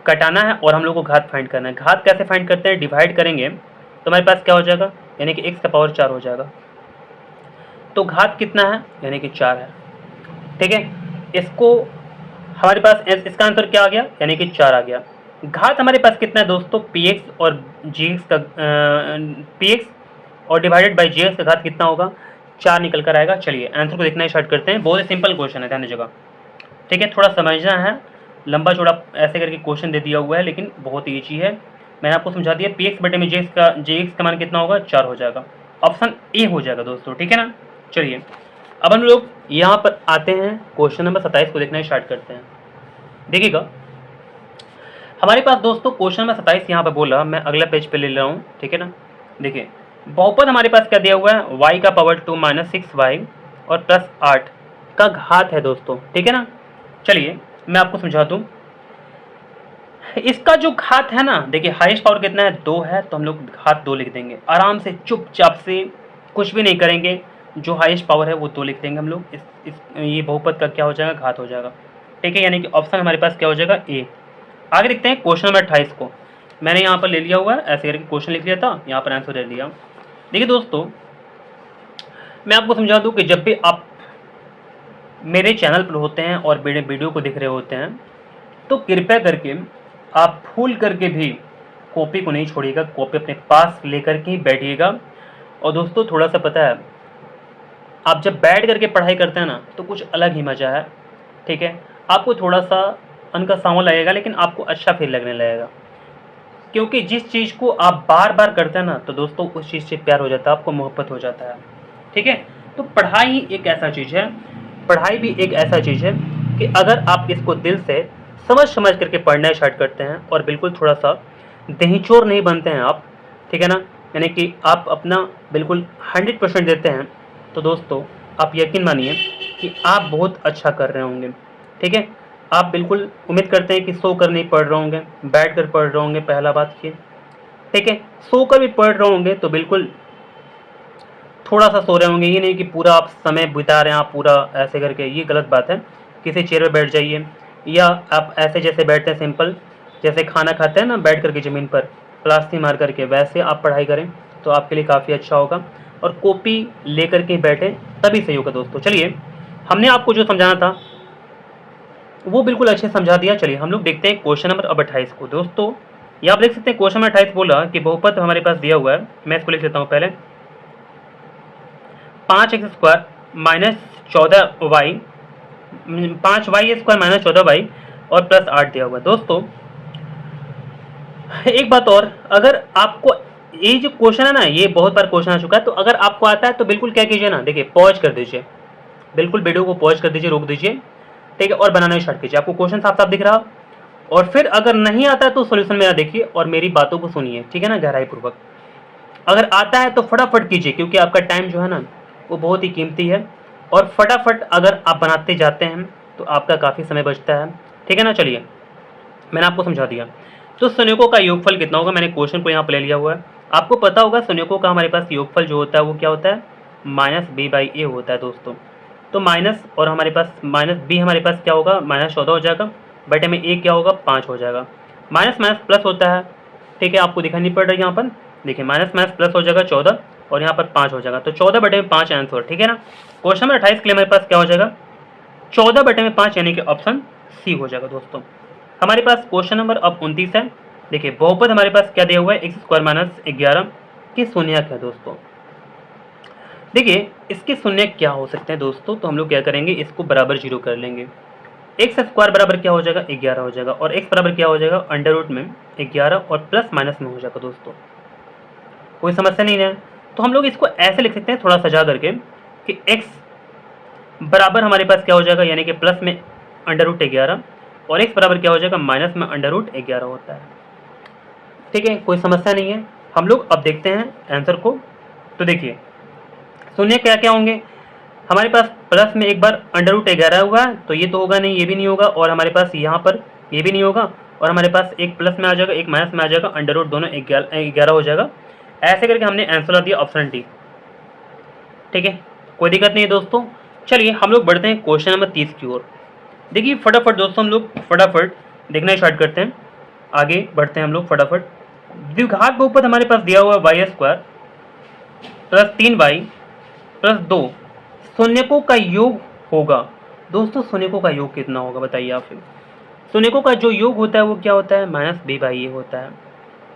कटाना है और हम लोग को घात फाइंड करना है। घात कैसे फाइंड करते हैं, डिवाइड करेंगे तो हमारे पास क्या हो जाएगा, यानी कि x का पावर 4 हो जाएगा। तो घात कितना है, यानी कि 4 है। ठीक है, इसको हमारे पास इसका आंसर क्या आ गया, यानी कि 4 आ गया। घात हमारे पास कितना है दोस्तों, px और gx का px और डिवाइडेड बाय gx का घात कितना होगा, 4 निकल कर आएगा। चलिए आंसर को देखना स्टार्ट करते हैं। बहुत ही सिंपल क्वेश्चन है, ध्यान दीजिएगा। ठीक है, थोड़ा समझना है, लंबा चौड़ा ऐसे करके क्वेश्चन दे दिया हुआ है, लेकिन बहुत ईजी है। मैंने आपको समझा दिया, px बटे में gx का मान कितना होगा, 4 हो जाएगा। ऑप्शन ए हो जाएगा दोस्तों। ठीक है ना, चलिए अब हम लोग यहाँ पर आते हैं, क्वेश्चन नंबर 27 को देखना स्टार्ट करते हैं। देखिएगा हमारे पास दोस्तों क्वेश्चन नंबर 27 यहाँ पर बोला, मैं अगला पेज पे ले रहा हूँ। ठीक है ना, देखिए बहुपद हमारे पास क्या दिया हुआ है, y का पावर 2 - 6y और प्लस 8 का घात है दोस्तों। ठीक है ना, चलिए मैं आपको समझा दूँ। इसका जो घात है ना, देखिए हाईएस्ट पावर कितना है, 2 है, तो हम लोग घात 2 लिख देंगे आराम से, चुपचाप से, कुछ भी नहीं करेंगे। जो हाईएस्ट पावर है वो 2 लिख देंगे हम लोग। ये बहुपद का क्या हो जाएगा, घात हो जाएगा। ठीक है, यानी कि ऑप्शन हमारे पास क्या हो जाएगा, ए। आगे देखते हैं क्वेश्चन नंबर 28 को। मैंने यहाँ पर ले लिया हुआ है, ऐसे करके क्वेश्चन लिख लिया था, यहाँ पर आंसर ले लिया। देखिए दोस्तों मैं आपको समझा दूं कि जब भी आप मेरे चैनल पर होते हैं और मेरे वीडियो को देख रहे होते हैं तो कृपया करके आप भूल करके भी कॉपी को नहीं छोड़िएगा, कॉपी अपने पास लेकर के ही बैठिएगा। और दोस्तों थोड़ा सा पता है, आप जब बैठ करके पढ़ाई करते हैं ना तो कुछ अलग ही मज़ा है। ठीक है, आपको थोड़ा सा अनका सावन लगेगा लेकिन आपको अच्छा फील लगने लगेगा, क्योंकि जिस चीज़ को आप बार बार करते हैं ना तो दोस्तों उस चीज़ से प्यार हो जाता है, आपको मोहब्बत हो जाता है। ठीक है, तो पढ़ाई एक ऐसा चीज़ है, पढ़ाई भी एक ऐसा चीज़ है कि अगर आप इसको दिल से समझ समझ करके पढ़ना स्टार्ट करते हैं और बिल्कुल थोड़ा सा दहीचोर नहीं बनते हैं आप, ठीक है ना, यानी कि आप अपना बिल्कुल 100% देते हैं, तो दोस्तों आप यकीन मानिए कि आप बहुत अच्छा कर रहे होंगे। ठीक है, आप बिल्कुल उम्मीद करते हैं कि सो कर नहीं पढ़ रहे होंगे, बैठ कर पढ़ रहे होंगे, पहला बात ये। ठीक है, सो कर भी पढ़ रहे होंगे तो बिल्कुल थोड़ा सा सो रहे होंगे, ये नहीं कि पूरा आप समय बिता रहे हैं आप पूरा ऐसे करके, ये गलत बात है। किसी चेयर पे बैठ जाइए, या आप ऐसे जैसे बैठते हैं सिंपल, जैसे खाना खाते हैं ना बैठ करके ज़मीन पर प्लास्टिक मार करके, वैसे आप पढ़ाई करें तो आपके लिए काफ़ी अच्छा होगा। और कॉपी लेकर के बैठे तभी सही होगा दोस्तों। चलिए, हमने आपको जो समझाना था वो बिल्कुल अच्छे समझा दिया। चलिए हम लोग देखते हैं क्वेश्चन नंबर अब 28 को। दोस्तों ये आप देख सकते हैं क्वेश्चन नंबर 28 बोला कि बहुपद हमारे पास दिया हुआ है, मैं इसको लिख लेता हूँ पहले। 5x² minus 14y, 5y² minus 14y और प्लस 8 दिया हुआ है। दोस्तों एक बात और, अगर आपको ये जो क्वेश्चन है ना, ये बहुत बार क्वेश्चन आ चुका है, तो अगर आपको आता है तो बिल्कुल क्या कीजिए ना, देखिए पॉज कर दीजिए, बिल्कुल वीडियो को पॉज कर दीजिए, रोक दीजिए। ठीक है, और बनाना स्टार्ट कीजिए, आपको क्वेश्चन साफ साफ दिख रहा। और फिर अगर नहीं आता है तो सॉल्यूशन मेरा देखिए और मेरी बातों को सुनिए, ठीक है ना, गहराई पूर्वक। अगर आता है तो फटाफट कीजिए, क्योंकि आपका टाइम जो है ना वो बहुत ही कीमती है, और फटाफट अगर आप बनाते जाते हैं तो आपका काफ़ी समय बचता है। ठीक है ना, चलिए मैंने आपको समझा दिया। तो संयोगों का योगफल कितना होगा, मैंने क्वेश्चन को यहाँ पर ले लिया हुआ है। आपको पता होगा संयोगों का हमारे पास योगफल जो होता है वो क्या होता है, -b/a होता है दोस्तों। तो माइनस और हमारे पास माइनस बी हमारे पास क्या होगा, -14 हो जाएगा, बटे में a क्या होगा, 5 हो जाएगा। माइनस माइनस प्लस होता है, ठीक है, आपको दिखाई नहीं पड़ रहा है यहाँ पर, देखिए माइनस माइनस प्लस हो जाएगा 14 और यहाँ पर 5 हो जाएगा, तो 14 बटे में 5 आंसर। ठीक है ना, क्वेश्चन नंबर 28 के लिए हमारे पास क्या हो जाएगा, 14 बटे में 5 यानी कि ऑप्शन सी हो जाएगा दोस्तों। हमारे पास क्वेश्चन नंबर अब 29 है। देखिए बहुपद हमारे पास क्या दिया हुआ है, x² माइनस 11 के शून्यक है दोस्तों। देखिए इसके शून्य क्या हो सकते हैं दोस्तों, तो हम लोग क्या करेंगे, इसको बराबर 0 कर लेंगे। x² बराबर क्या हो जाएगा, 11 हो जाएगा, और x बराबर क्या हो जाएगा, अंडर रूट में 11 और प्लस माइनस में हो जाएगा दोस्तों। कोई समस्या नहीं है, तो हम लोग इसको ऐसे लिख सकते हैं थोड़ा सजा करके कि x बराबर हमारे पास क्या हो जाएगा, यानी कि प्लस में अंडर रूट 11 और x बराबर क्या हो जाएगा, माइनस में अंडर रूट 11 होता है। ठीक है, कोई समस्या नहीं है। हम लोग अब देखते हैं आंसर को। तो देखिए शून्य क्या क्या होंगे, हमारे पास प्लस में एक बार अंडर रूट 11 हुआ है तो ये तो होगा नहीं, ये भी नहीं होगा, और हमारे पास यहाँ पर ये भी नहीं होगा, और हमारे पास एक प्लस में आ जाएगा एक माइनस में आ जाएगा, अंडर रूट दोनों 11 हो जाएगा। ऐसे करके हमने आंसर ला दिया ऑप्शन डी। ठीक है, कोई दिक्कत नहीं है दोस्तों। चलिए हम लोग बढ़ते हैं क्वेश्चन नंबर 30 की ओर। देखिए फटाफट दोस्तों हम लोग फटाफट देखना स्टार्ट करते हैं, आगे बढ़ते हैं हम लोग फटाफट। द्विघात बहुपद हमारे पास दिया हुआ है y² प्लस 3y प्लस 2, शून्यकों का योग होगा। दोस्तों शून्यकों का योग कितना होगा बताइए आप। शून्यकों का जो योग होता है वो क्या होता है, -b/a होता है।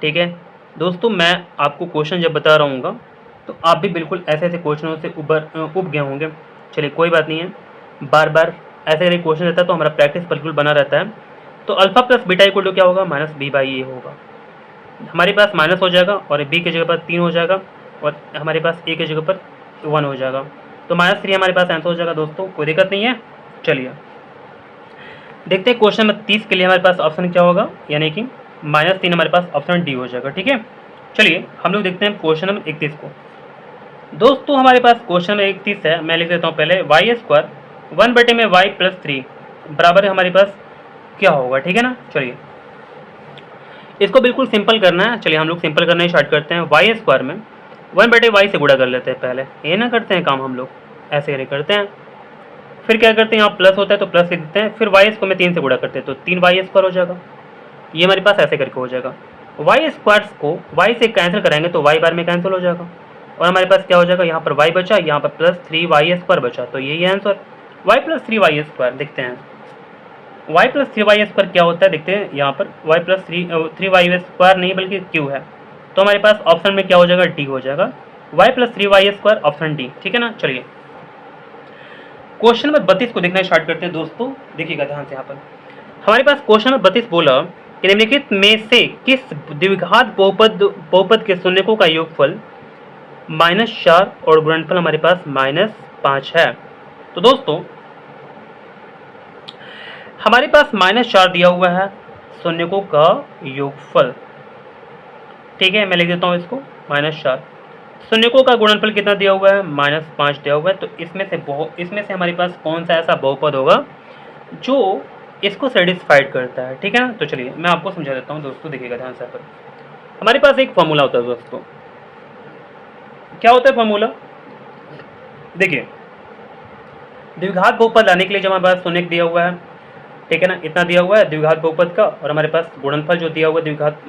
ठीक है दोस्तों, मैं आपको क्वेश्चन जब बता रहा हूँ तो आप भी बिल्कुल ऐसे ऐसे क्वेश्चनों से उब गए होंगे। चलिए कोई बात नहीं है, बार बार ऐसे ऐसे क्वेश्चन रहता है तो हमारा प्रैक्टिस बिल्कुल बना रहता है। तो alpha plus beta equal to क्या होगा, -b/a होगा। हमारे पास माइनस हो जाएगा और b की जगह पर 3 हो जाएगा, और हमारे पास a की जगह पर 1 हो जाएगा, तो -3 हमारे पास आंसर हो जाएगा दोस्तों। कोई दिक्कत नहीं है। चलिए देखते हैं क्वेश्चन नंबर 30 के लिए हमारे पास ऑप्शन क्या होगा, यानी कि -3 हमारे पास ऑप्शन डी हो जाएगा। ठीक है, चलिए हम लोग देखते हैं क्वेश्चन नंबर 31 को। दोस्तों हमारे पास क्वेश्चन नंबर 31 है, मैं लिख देता हूँ पहले, y² 1 बटे में y प्लस 3 बराबर हमारे पास क्या होगा। ठीक है ना, चलिए इसको बिल्कुल सिंपल करना है। चलिए हम लोग सिंपल करना स्टार्ट करते हैं। y² में 1 बटे y से गुणा कर लेते हैं, पहले ये ना करते हैं काम हम लोग, ऐसे करते हैं। फिर क्या करते हैं, यहाँ प्लस होता है तो प्लस लिख देते हैं, फिर y को में 3 से गुणा करते हैं तो 3y² हो जाएगा। ये हमारे पास ऐसे करके हो जाएगा। y² को y से कैंसिल कराएंगे तो y बार में कैंसिल हो जाएगा, और हमारे पास क्या हो जाएगा, यहाँ पर y बचा, यहाँ पर प्लस 3y² बचा, तो यही आंसर y प्लस 3y²। देखते हैं y प्लस 3y² क्या होता है, देखते हैं यहाँ पर y प्लस 3y² नहीं बल्कि q है, तो हमारे पास ऑप्शन में क्या हो जाएगा, डी हो जाएगा, y plus 3y² option D, ठीक है ना। चलिए क्वेश्चन नंबर 32 को देखना स्टार्ट करते हैं दोस्तों, देखिएगा ध्यान से। यहाँ पर हमारे पास क्वेश्चन नंबर 32 बोला कि निम्नलिखित में से किस द्विघात बहुपद के शून्यकों का योगफल -4 और गुणनफल हमारे पास -5 है। तो दोस्तों हमारे पास -4 दिया हुआ है शून्यकों का योगफल, ठीक है, मैं लिख देता हूँ इसको -4। शून्यकों का गुणनफल कितना दिया हुआ है, -5 दिया हुआ है। तो इसमें से हमारे पास कौन सा ऐसा बहुपद होगा जो इसको सेटिस्फाइड करता है, ठीक है ना। तो चलिए मैं आपको समझा देता हूँ दोस्तों, देखिएगा ध्यान से। पर हमारे पास एक फॉर्मूला होता है दोस्तों, क्या होता है फॉर्मूला, देखिए द्विघात बहुपद लाने के लिए जब हमारे पास शून्य दिया हुआ है, ठीक है ना, इतना दिया हुआ है द्विघात बहुपद का, और हमारे पास गुणनफल जो दिया हुआ है द्विघात,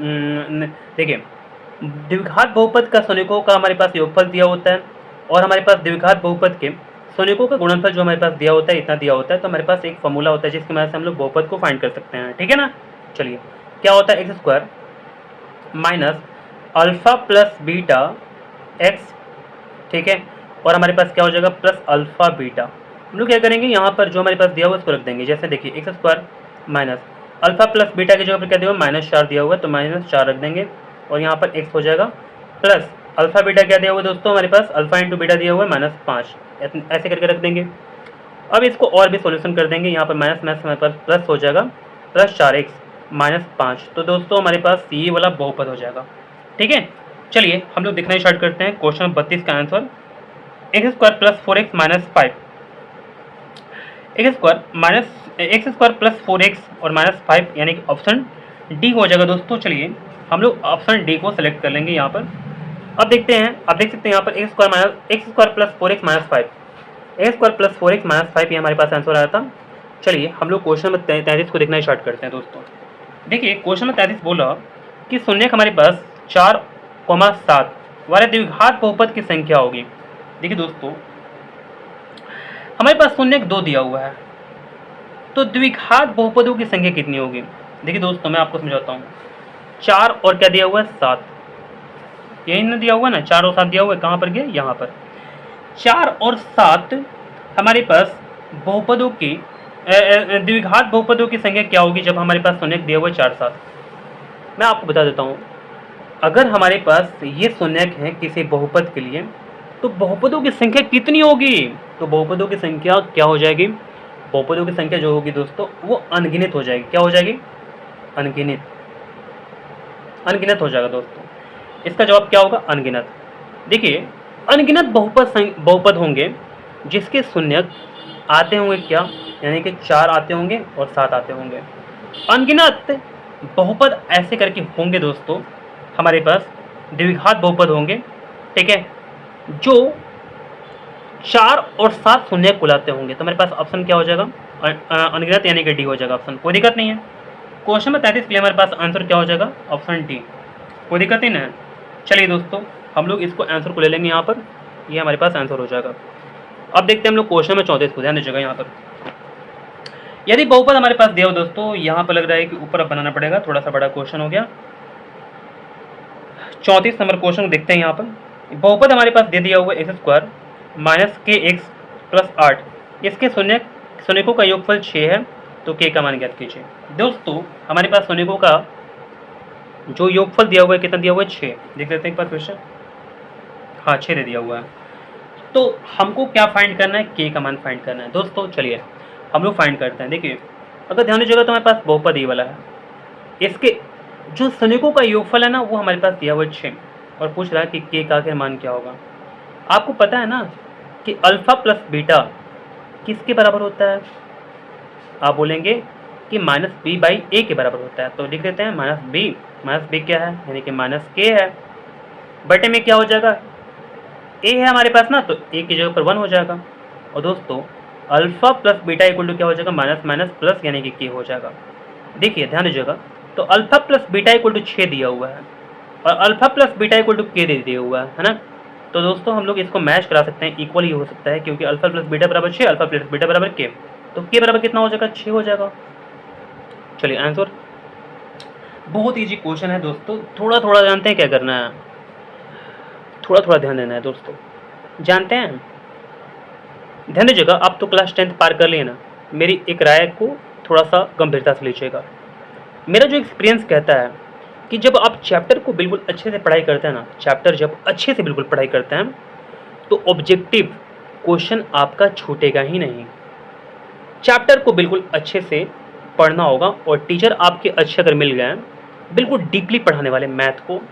देखिए द्विघात बहुपद का शून्यकों का हमारे पास योगफल दिया होता है, और हमारे पास द्विघात बहुपद के शून्यकों का गुणनफल जो हमारे पास दिया होता है इतना दिया होता है। तो हमारे पास एक फॉर्मूला होता है जिसकी मदद से हम लोग बहुपद को फाइंड कर सकते हैं, ठीक है ना। चलिए क्या होता है, x² minus alpha plus beta x, ठीक है, और हमारे पास क्या हो जाएगा प्लस अल्फा बीटा। हम लोग क्या करेंगे, यहाँ पर जो हमारे पास दिया हुआ है उसको रख देंगे। जैसे देखिए x² minus alpha plus beta की जगह पर क्या दिया हुआ है, -4 दिया हुआ है, तो -4 रख देंगे, और यहाँ पर x हो जाएगा प्लस अल्फा बीटा क्या दिया हुआ है दोस्तों, हमारे पास अल्फा इंटू बीटा दिया हुआ है -5, ऐसे करके रख देंगे। अब इसको और भी सॉल्यूशन कर देंगे, यहाँ पर माइनस हमारे पास प्लस हो जाएगा प्लस 4x -5। तो दोस्तों हमारे पास ये वाला बहुपद हो जाएगा, ठीक है। चलिए हम लोग देखना स्टार्ट करते हैं क्वेश्चन 32 का answer, x² plus 4x minus 5, x² plus 4x और -5 यानी कि ऑप्शन डी हो जाएगा दोस्तों। चलिए हम लोग ऑप्शन डी को सेलेक्ट कर लेंगे यहाँ पर। अब देखते हैं, आप देख सकते हैं यहाँ पर x² plus 4x minus 5, x² plus 4x minus 5 ये हमारे पास आंसर आया था। चलिए हम लोग क्वेश्चन नंबर 33 को देखना स्टार्ट करते हैं दोस्तों। देखिए क्वेश्चन नंबर 33 बोला कि शून्यक हमारे पास 4,7 वाले द्विघात बहुपद की संख्या होगी। देखिए दोस्तों हमारे पास शून्यक 2 दिया हुआ है, तो द्विघात बहुपदों की संख्या कितनी होगी। देखिए दोस्तों मैं आपको समझाता हूँ, 4 और क्या दिया हुआ है 7, यही ना दिया हुआ है ना, 4 और 7 दिया हुआ है, कहाँ पर गया, यहाँ पर 4 और 7 हमारे पास बहुपदों की द्विघात बहुपदों की संख्या क्या होगी जब हमारे पास शून्यक दिया हुआ है 4 7। मैं आपको बता देता हूँ, अगर हमारे पास ये शून्यक है किसी बहुपद के लिए तो बहुपदों की संख्या कितनी होगी, तो बहुपदों की संख्या क्या हो जाएगी, बहुपदों की संख्या जो होगी दोस्तों वो अनगिनत हो जाएगी। क्या हो जाएगी, अनगिनत, अनगिनत हो जाएगा दोस्तों। इसका जवाब क्या होगा, अनगिनत। देखिए अनगिनत बहुपद होंगे जिसके शून्यक आते होंगे क्या, यानी कि 4 आते होंगे और 7 आते होंगे। अनगिनत बहुपद ऐसे करके होंगे दोस्तों हमारे पास द्विघात बहुपद होंगे, ठीक है, जो 4 और 7 शून्य कुलाते होंगे। तो हमारे पास ऑप्शन क्या हो जाएगा, अनगिनत यानी कि डी हो जाएगा ऑप्शन, कोई दिक्कत नहीं है। क्वेश्चन नंबर 33 के लिए हमारे पास आंसर क्या हो जाएगा, ऑप्शन डी, कोई दिक्कत ही नहीं है। चलिए दोस्तों हम लोग इसको आंसर को ले लेंगे यहाँ पर, ये हमारे पास आंसर हो जाएगा। अब देखते हैं हम लोग क्वेश्चन में 34 को, ध्यान दीजिएगा यहाँ पर। यदि बहुपद हमारे पास दिया हो दोस्तों, यहाँ पर लग रहा है कि ऊपर अब बनाना पड़ेगा, थोड़ा सा बड़ा क्वेश्चन हो गया। 34 नंबर क्वेश्चन को देखते हैं यहाँ पर। बहुपद हमारे पास दे दिया हुआ x² माइनस kx प्लस 8, इसके शून्यकों का योगफल 6 है, तो k का मान ज्ञात कीजिए। दोस्तों हमारे पास शून्यकों का जो योगफल दिया हुआ है कितना दिया हुआ है, 6, देख लेते हैं एक बार फिर से, हाँ 6 दे दिया हुआ है। तो हमको क्या फाइंड करना है, k का मान फाइंड करना है दोस्तों। चलिए हम लोग फाइंड करते हैं। देखिए अगर ध्यान दीजिएगा तो हमारे पास बहुपद ये वाला है, इसके जो शून्यकों का योगफल है ना वो हमारे पास दिया हुआ है 6, और पूछ रहा है कि k का आखिर मान क्या होगा। आपको पता है ना कि अल्फा प्लस बीटा किसके बराबर होता है, आप बोलेंगे कि -b/a के बराबर होता है, तो लिख देते हैं -b क्या है, यानी कि -k है, बटे में क्या हो जाएगा, a है हमारे पास ना, तो a की जगह पर 1 हो जाएगा। और दोस्तों alpha plus beta equal to क्या हो जाएगा, माइनस माइनस प्लस यानी कि k हो जाएगा। देखिए ध्यान दीजिएगा, तो alpha plus beta equal to 6 दिया हुआ है और alpha plus beta equal to k दे दिया हुआ है ना। तो दोस्तों हम लोग इसको मैच करा सकते हैं, इक्वल ही हो सकता है, क्योंकि अल्फा प्लस बीटा बराबर 6, अल्फा प्लस बीटा बराबर के, तो के बराबर कितना हो जाएगा, 6 हो जाएगा। चलिए आंसर, बहुत ईजी क्वेश्चन है दोस्तों, थोड़ा थोड़ा जानते हैं क्या करना है, थोड़ा थोड़ा ध्यान देना है दोस्तों, जानते हैं, ध्यान दीजिएगा। आप तो क्लास 10th पार कर लिए ना, मेरी एक राय को थोड़ा सा गंभीरता से लीजिएगा। मेरा जो एक्सपीरियंस कहता है कि जब आप चैप्टर को बिल्कुल अच्छे से पढ़ाई करते हैं ना, चैप्टर जब अच्छे से बिल्कुल पढ़ाई करते हैं, तो ऑब्जेक्टिव क्वेश्चन आपका छूटेगा ही नहीं। चैप्टर को बिल्कुल अच्छे से पढ़ना होगा, और टीचर आपके अच्छे अगर मिल गए, बिल्कुल डीपली पढ़ाने वाले मैथ को,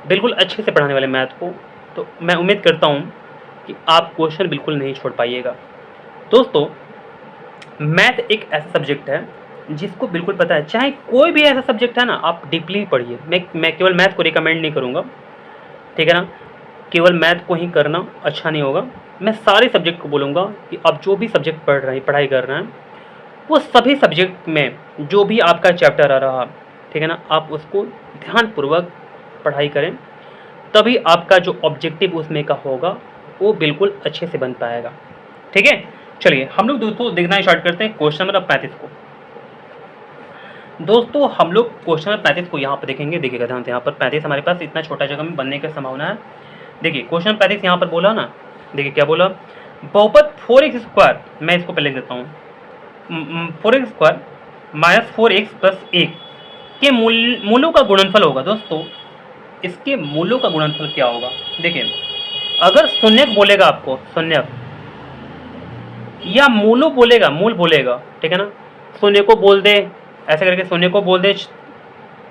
बिल्कुल अच्छे से पढ़ाने वाले मैथ को, तो मैं उम्मीद करता हूँ कि आप क्वेश्चन बिल्कुल नहीं छोड़ पाइएगा। दोस्तों मैथ एक ऐसा सब्जेक्ट है जिसको बिल्कुल पता है, चाहे कोई भी ऐसा सब्जेक्ट है ना, आप डीपली पढ़िए। मैं केवल मैथ को रिकमेंड नहीं करूँगा, ठीक है ना, केवल मैथ को ही करना अच्छा नहीं होगा। मैं सारे सब्जेक्ट को बोलूँगा कि आप जो भी सब्जेक्ट पढ़ रहे हैं, पढ़ाई कर रहे हैं, वो सभी सब्जेक्ट में जो भी आपका चैप्टर आ रहा, ठीक है ना, आप उसको ध्यानपूर्वक पढ़ाई करें, तभी आपका जो ऑब्जेक्टिव उसमें का होगा वो बिल्कुल अच्छे से बन पाएगा, ठीक है। चलिए हम लोग दोस्तों देखना स्टार्ट करते हैं क्वेश्चन नंबर 35 को। दोस्तों हम लोग क्वेश्चन नंबर 35 को यहाँ पर देखेंगे, देखिएगा ध्यान से, यहाँ पर 35 हमारे पास इतना छोटा जगह में बनने की संभावना है। देखिए क्वेश्चन 35 यहाँ पर बोला ना, देखिए क्या बोला, बहुपद 4x², मैं इसको पहले लिख देता हूँ, 4x² माइनस 4x प्लस 1 के मूलों का गुणनफल होगा। दोस्तों इसके मूलों का गुणनफल क्या होगा, देखिए अगर शून्यक बोलेगा आपको, शून्यक या मूलो बोलेगा, मूल बोलेगा, ठीक है ना, शून्य को बोल दे, ऐसे करके शून्य को बोल दे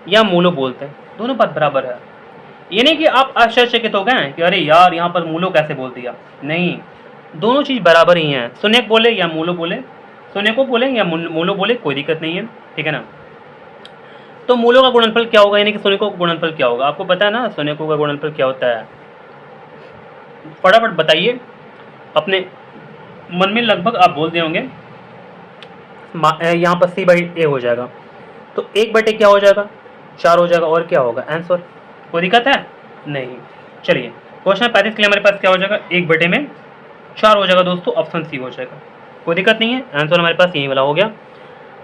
या मूलो बोलते हैं, दोनों बात बराबर है। ये नहीं कि आप आश्चर्यचकित हो गए कि अरे यार यहाँ पर मूलो कैसे बोल दिया, नहीं, दोनों चीज़ बराबर ही हैं, शून्यक बोले या मूलो बोले, शून्य को बोले या मूलो बोले, कोई दिक्कत नहीं है, ठीक है ना। तो मूलों का गुणनफल क्या होगा, यानी कि शून्यकों का गुणनफल क्या होगा, आपको पता है ना शून्यकों का गुणनफल क्या होता है, फटाफट बताइए, अपने मन में लगभग आप बोल दिए होंगे। यहाँ पर c/a हो जाएगा, तो 1/, क्या हो जाएगा, 4 हो जाएगा, और क्या होगा आंसर, कोई दिक्कत है नहीं। चलिए क्वेश्चन 35 के लिए हमारे पास क्या हो जाएगा, 1/4 हो जाएगा दोस्तों, ऑप्शन सी हो जाएगा, कोई दिक्कत नहीं है, आंसर हमारे पास यही वाला हो गया।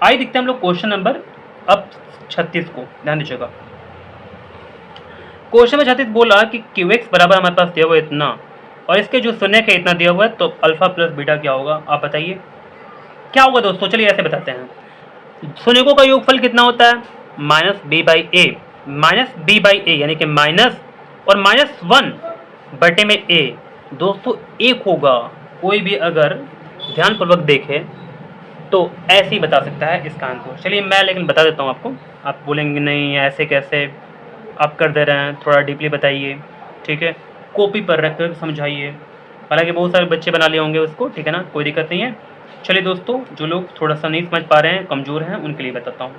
आइए देखते हैं हम लोग क्वेश्चन नंबर अब 36 को, ध्यान दीजिएगा। क्वेश्चन नंबर 36 बोला कि qx बराबर हमारे पास दिया हुआ है इतना, और इसके जो शून्य का इतना दिया हुआ है, तो अल्फा प्लस बीटा क्या होगा, आप बताइए क्या होगा दोस्तों। चलिए ऐसे बताते हैं, शून्यकों का योगफल कितना होता है, -b/a, -b/a यानी कि माइनस और -1/a, दोस्तों एक होगा। कोई भी अगर ध्यानपूर्वक देखे तो ऐसे ही बता सकता है इसका आंसर। चलिए मैं लेकिन बता देता हूँ आपको, आप बोलेंगे नहीं ऐसे कैसे आप कर दे रहे हैं, थोड़ा डीपली बताइए, ठीक है, कॉपी पर रख कर समझाइए। हालांकि बहुत सारे बच्चे बना लिए होंगे उसको, ठीक है ना, कोई दिक्कत नहीं है। चलिए दोस्तों जो लोग थोड़ा सा नहीं समझ पा रहे हैं, कमज़ोर हैं, उनके लिए बताता हूँ।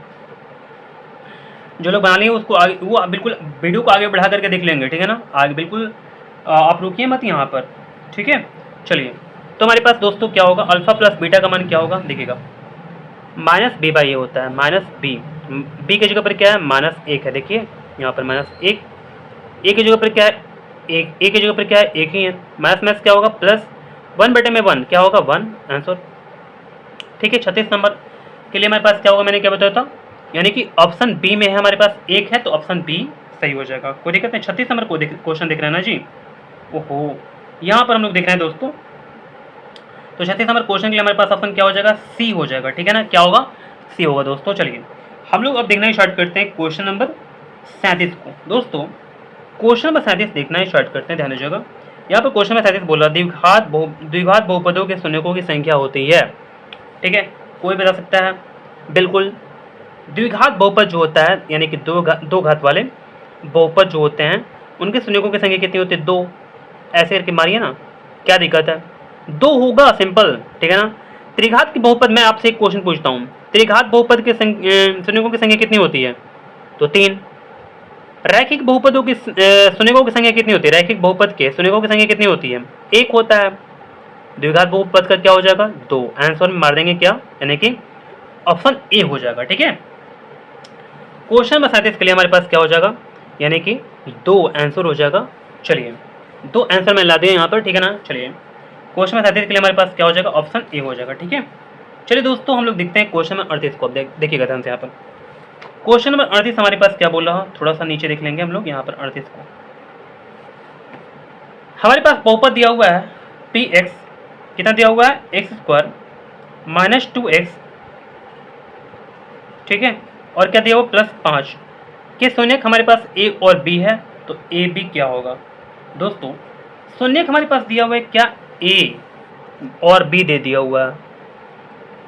जो लोग बना लिए उसको आगे, वो बिल्कुल वीडियो को आगे बढ़ा करके देख लेंगे, ठीक है ना, आगे बिल्कुल आप रुकिए मत यहाँ पर, ठीक है। चलिए तो हमारे पास दोस्तों क्या होगा, अल्फा प्लस बीटा का मान क्या होगा, देखिएगा -b/a होता है, -b, b की जगह पर क्या है, -1 है, देखिए यहाँ पर -1, a की जगह पर क्या है, एक, a की जगह पर क्या है, 1 ही है, माइनस क्या होगा, प्लस 1/1 क्या होगा, 1 आंसर, ठीक है। 36 नंबर के लिए हमारे पास क्या होगा, मैंने क्या बताया था, यानी कि ऑप्शन बी में है हमारे पास 1 है, तो ऑप्शन बी सही हो जाएगा, कोई दिक्कत नहीं। 36 नंबर को क्वेश्चन देख रहे हैं ना जी, ओहो यहाँ पर हम लोग देख रहे हैं दोस्तों, तो 36 नंबर क्वेश्चन के लिए हमारे पास ऑप्शन क्या हो जाएगा, सी हो जाएगा, ठीक है ना, क्या होगा, सी होगा दोस्तों। चलिए हम लोग अब देखना स्टार्ट करते हैं क्वेश्चन नंबर 37 को। दोस्तों क्वेश्चन नंबर 37 देखना स्टार्ट करते हैं, ध्यान दीजिएगा। यहाँ पर क्वेश्चन नंबर 37 बोला, द्विघात बहुपदों के शून्यकों की संख्या होती है, ठीक है, कोई बता सकता है, बिल्कुल द्विघात बहुपद जो होता है, यानी कि दो घात वाले बहुपद जो होते हैं, उनके शून्यकों की संख्या कितनी होती है, 2, ऐसे करके मारिए ना, क्या दिक्कत है, 2 होगा, सिंपल, ठीक है ना। त्रिघात की बहुपद, मैं आपसे एक क्वेश्चन पूछता हूँ, त्रिघात बहुपद के शून्यकों की संख्या कितनी होती है, तो 3। रैखिक बहुपदों की शून्यकों की संख्या कितनी होती है, रैखिक बहुपद के शून्यकों की संख्या कितनी होती है, 1 होता है। द्विघात बहुपद का क्या हो जाएगा, 2, आंसर में मार देंगे क्या, यानी कि ऑप्शन ए हो जाएगा, ठीक है। क्वेश्चन नंबर 37 के लिए हमारे पास क्या हो जाएगा, यानी कि 2 आंसर हो जाएगा। चलिए दो आंसर मैंने ला दिए यहाँ पर, ठीक है ना। चलिए क्वेश्चन नंबर 37 के लिए हमारे पास क्या हो जाएगा, ऑप्शन ए हो जाएगा, ठीक है। चलिए दोस्तों हम लोग देखते हैं क्वेश्चन नंबर 38 को। अब देखिएगा ध्यान से यहाँ पर क्वेश्चन नंबर 38 हमारे पास क्या बोल रहा है, थोड़ा सा नीचे देख लेंगे हम लोग यहाँ पर 38 को। हमारे पास बहुपद दिया हुआ है पी एक्स, कितना दिया हुआ है, एक्स स्क्वायर माइनस 2x, ठीक है, और क्या दिया हुआ प्लस 5 के शून्यक हमारे पास ए और बी है, तो ए बी क्या होगा दोस्तों, शून्यक हमारे पास दिया हुआ है क्या, ए और बी दे दिया हुआ है,